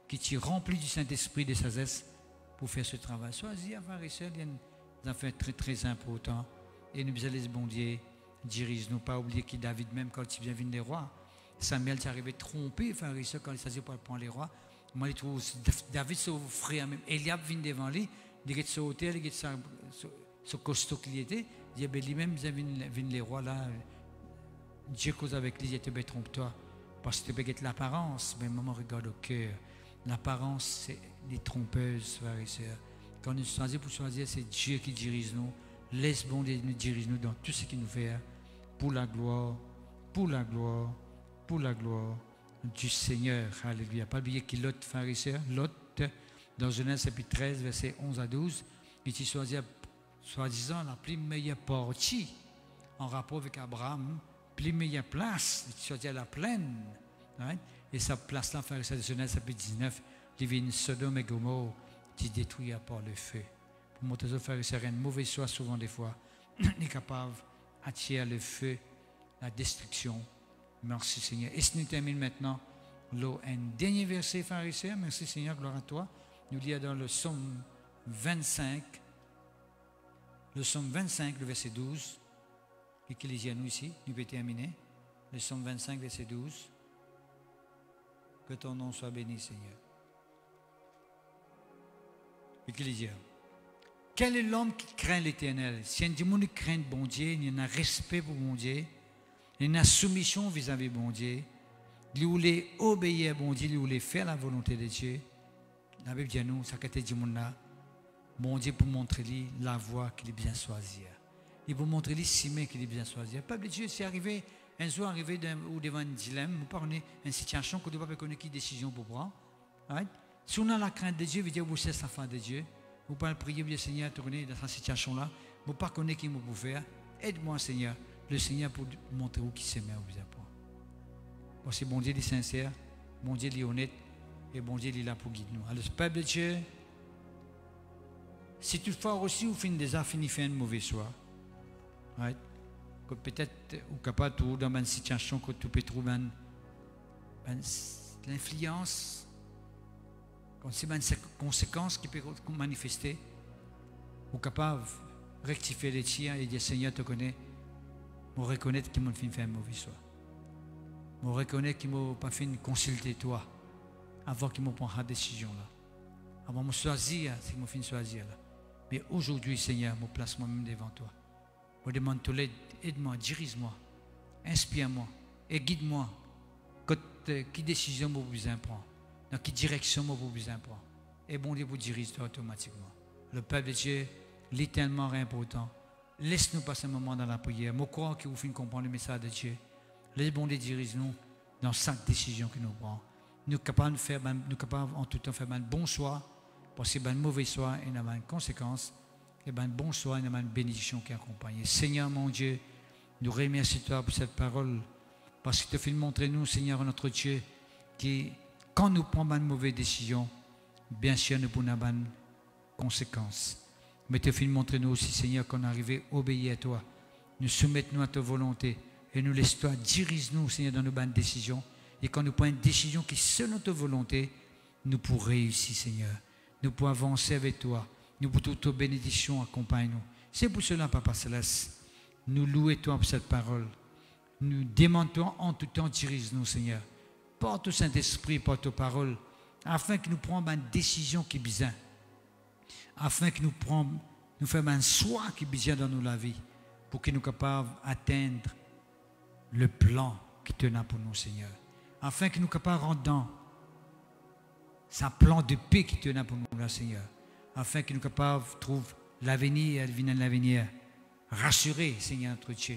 qui t'y remplit du Saint-Esprit de sagesse pour faire ce travail. Choisir, frères et sœurs, il y a des affaires très très importantes. Et nous allons, bon Dieu, dirige-nous. Pas oublier que David, même quand il vient venir les rois, Samuel s'est arrivé trompé, frères et sœurs, quand il s'agit pour prendre les rois. Moi, je trouve David, son frère, même Eliab vient devant lui, il est sur l'hôtel, il est sur costaud qu'il était, il dit, lui-même, il vient les rois là. Dieu cause avec lui, il était trompe-toi. Parce que tu l'apparence, mais maman regarde au cœur. L'apparence, c'est des trompeuses, frères et sœurs. Quand nous choisissons pour choisir, c'est Dieu qui dirige nous. Laisse bon Dieu nous dirige nous dans tout ce qu'il nous fait. Pour la gloire, pour la gloire, pour la gloire du Seigneur. Alléluia. Pas oublier qu'il Lot, frères et sœurs, Lot, dans Genèse chapitre 13, versets 11 à 12, il choisit, soi-disant, la plus meilleure partie en rapport avec Abraham. Plus meilleure place, tu à la plaine. Et sa place-là, frère, c'est Genèse chapitre 19, divine Sodome et Gomorrhe, qui détruit par le feu. Pour montrer aux frères et sœurs, une mauvaise choix, souvent des fois, est capable d'attirer le feu, la destruction. Merci Seigneur. Et si nous terminons maintenant, un dernier verset, frères et sœurs, merci Seigneur, gloire à toi. Nous lisons dans le psaume 25, le verset 12. Et qu'il y a nous ici, nous pouvons terminer. Le psaume 25, verset 12. Que ton nom soit béni, Seigneur. Et qu'il y a. Quel est l'homme qui craint l'Éternel? Si un démon craint bon Dieu, il y a un respect pour bon Dieu, il y a une soumission vis-à-vis de bon Dieu, il voulait obéir à bon Dieu, il voulait faire la volonté de Dieu. La Bible dit à nous, ça qu'a été dit là, Mon Dieu, pour montrer lui la voie qu'il est bien choisie. Et pour montrer lui si bien qu'il est bien choisi. Le peuple de Dieu, c'est arrivé, un jour arrivé devant un dilemme, vous parlez une situation qu'on ne doit pas connaître quelle décision pour prendre. Right? Si on a la crainte de Dieu, vous dire vous c'est la fin de Dieu. Vous pouvez prier, vous dire Seigneur, tu connais dans cette situation-là. Vous ne pas connaître qui vous pouvez faire. Aide-moi, Seigneur. Le Seigneur pour montrer où qui s'aimait au besoin. Parce que bon Dieu est sincère, bon Dieu est honnête, et bon Dieu est là pour guider nous. Alors, le peuple de Dieu, si toutefois aussi vous finissez déjà fini faire un mauvais choix, right? Que peut-être vous êtes capable de dans une situation que tu peux trouver l'influence, quand c'est une conséquence qui peut manifester, vous êtes capable de rectifier les tirs et dire Seigneur, te connais, je reconnais qu'il m'a fait un mauvais choix. Je reconnais qu'il m'a pas fait consulter toi avant qu'il me prenne la décision là. Avant de me choisir, c'est qu'il m'a fait choisir là. Mais aujourd'hui, Seigneur, je me place moi-même devant toi. Je demande ton aide, aide-moi, dirige-moi, inspire-moi et guide-moi. Quelle décision je besoin prendre, dans quelle direction je besoin prendre. Et bon Dieu vous dirige toi automatiquement. Le peuple de Dieu, l'éternellement important. Laisse-nous passer un moment dans la prière. Je crois que vous finissez comprendre le message de Dieu. Laisse bon Dieu dirige-nous dans chaque décision que nous prenons. Nous sommes capables de faire, nous capables en tout temps faire un bon choix, parce que un mauvais choix et une conséquence, et un bon choix et une bénédiction qui accompagne. Seigneur mon Dieu, nous remercions toi pour cette parole, parce que tu fais montrer nous, Seigneur notre Dieu, que quand nous prenons une mauvaise décision, bien sûr nous pouvons avoir une conséquence. Mais tu fais montrer nous aussi, Seigneur, qu'on arrive à obéir à toi. Nous soumettons à ta volonté. Et nous laisse-toi, dirige-nous, Seigneur, dans nos bonnes décisions. Et quand nous prenons une décision qui est selon ta volonté, nous pourrons réussir, Seigneur. Nous pourrons avancer avec toi. Nous pourrons toute ta bénédiction accompagne-nous. C'est pour cela, Papa Céleste, nous louons toi pour cette parole. Nous demandons en tout temps, dirige-nous, Seigneur. Porte au Saint-Esprit, porte ta parole, afin que nous prenions une décision qui est bien. Afin que nous fassions un choix qui est bien dans nos vie, pour que nous soyons capables d'atteindre le plan qui te a pour nous, Seigneur. Afin que nous soyons capables de rentrer dans ce plan de paix qui te a pour nous, là, Seigneur. Afin que nous soyons capables de trouver l'avenir, rassuré, Seigneur, notre Dieu,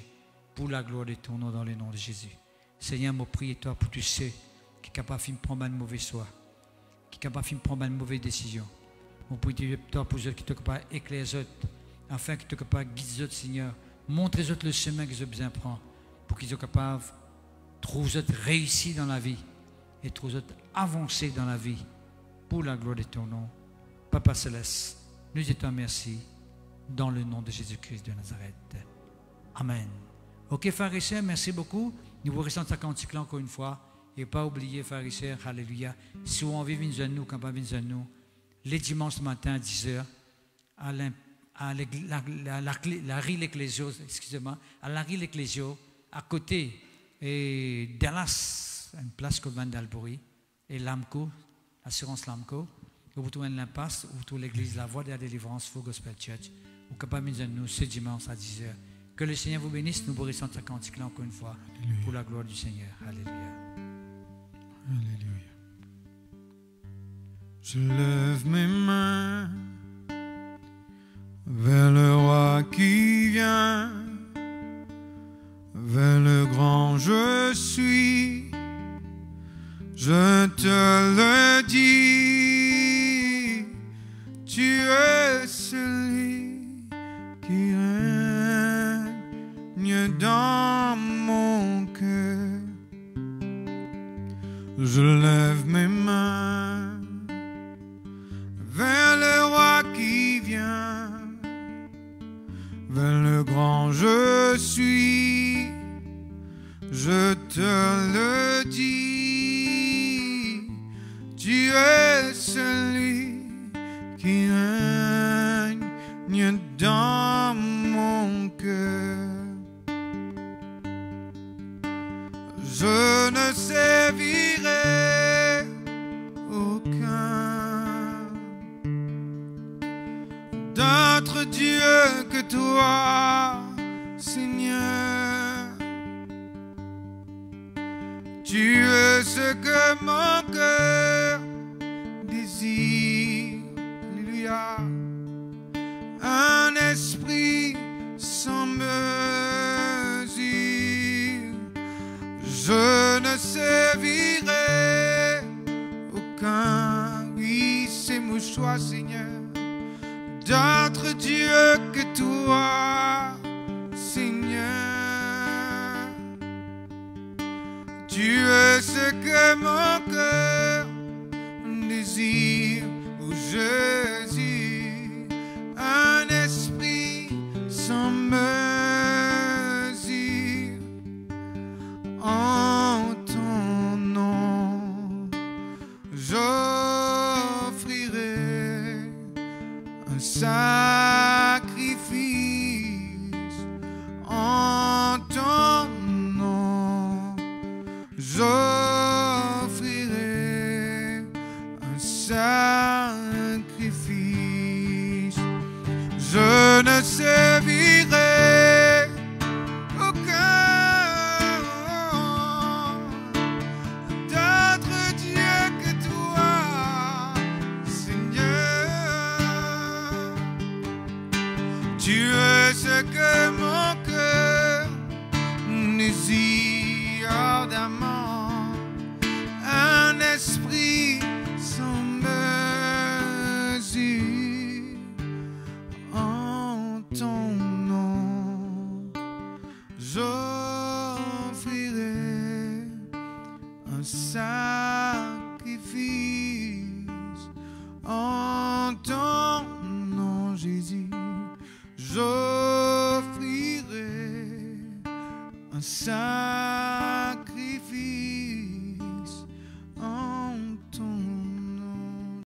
pour la gloire de ton nom, dans le nom de Jésus. Seigneur, je prie toi pour tous ceux qui sont capables de prendre une mauvaise choix, qui sont capables de prendre une mauvaise décision. Je prie toi pour ceux qui sont capables d'éclairer les autres, afin qu'ils soient capables de guider les autres, Seigneur. Montre les autres le chemin qu'ils ont besoin de prendre, pour qu'ils soient capables de trouver autres réussir dans la vie et trouver autres avancer dans la vie pour la gloire de ton nom. Papa Céleste, nous disons merci dans le nom de Jésus-Christ de Nazareth. Amen. Ok, frères et sœurs, merci beaucoup. Nous vous restons à cantique encore une fois. Et pas oublier, frères et sœurs, alléluia. Si vous avez venir à nous, quand pas venir à nous, les dimanches matin à 10h, à la rue L'Ecclésio, excusez-moi, à la rue L'Ecclésio, à côté et Dallas, une place comme Van d'Albury, et Lamco, l'assurance Lamco. Vous trouvez une impasse, vous trouvez l'église La Voie de la Délivrance, Full Gospel Church. Vous pouvez venir à nous ce dimanche à 10h. Que le Seigneur vous bénisse, nous vous restons à cantique là encore une fois, alléluia, pour la gloire du Seigneur. Alléluia. Alléluia. Je lève mes mains vers le roi qui vient, vers le grand je suis. Je te le dis, tu es celui qui règne dans mon cœur. Je lève mes mains vers le roi qui vient, vers le grand je suis. Je te le dis, tu es celui qui règne dans mon cœur. Je ne servirai aucun d'autre Dieu que toi, Seigneur. Tu es ce que mon cœur désire. Alléluia. Je ne servirai aucun, oui, c'est mon choix, Seigneur, d'autre Dieu que toi, Seigneur. Tu es ce que mon cœur désire, oh Jésus, un esprit sans mesure. En ton nom, j'offrirai un sacrifice. En ton nom, j'offrirai un sacrifice. Je ne servirai aucun d'autre Dieu que toi, Seigneur. Tu es ce que mon cœur désire ardemment, un esprit sans mesure. En ton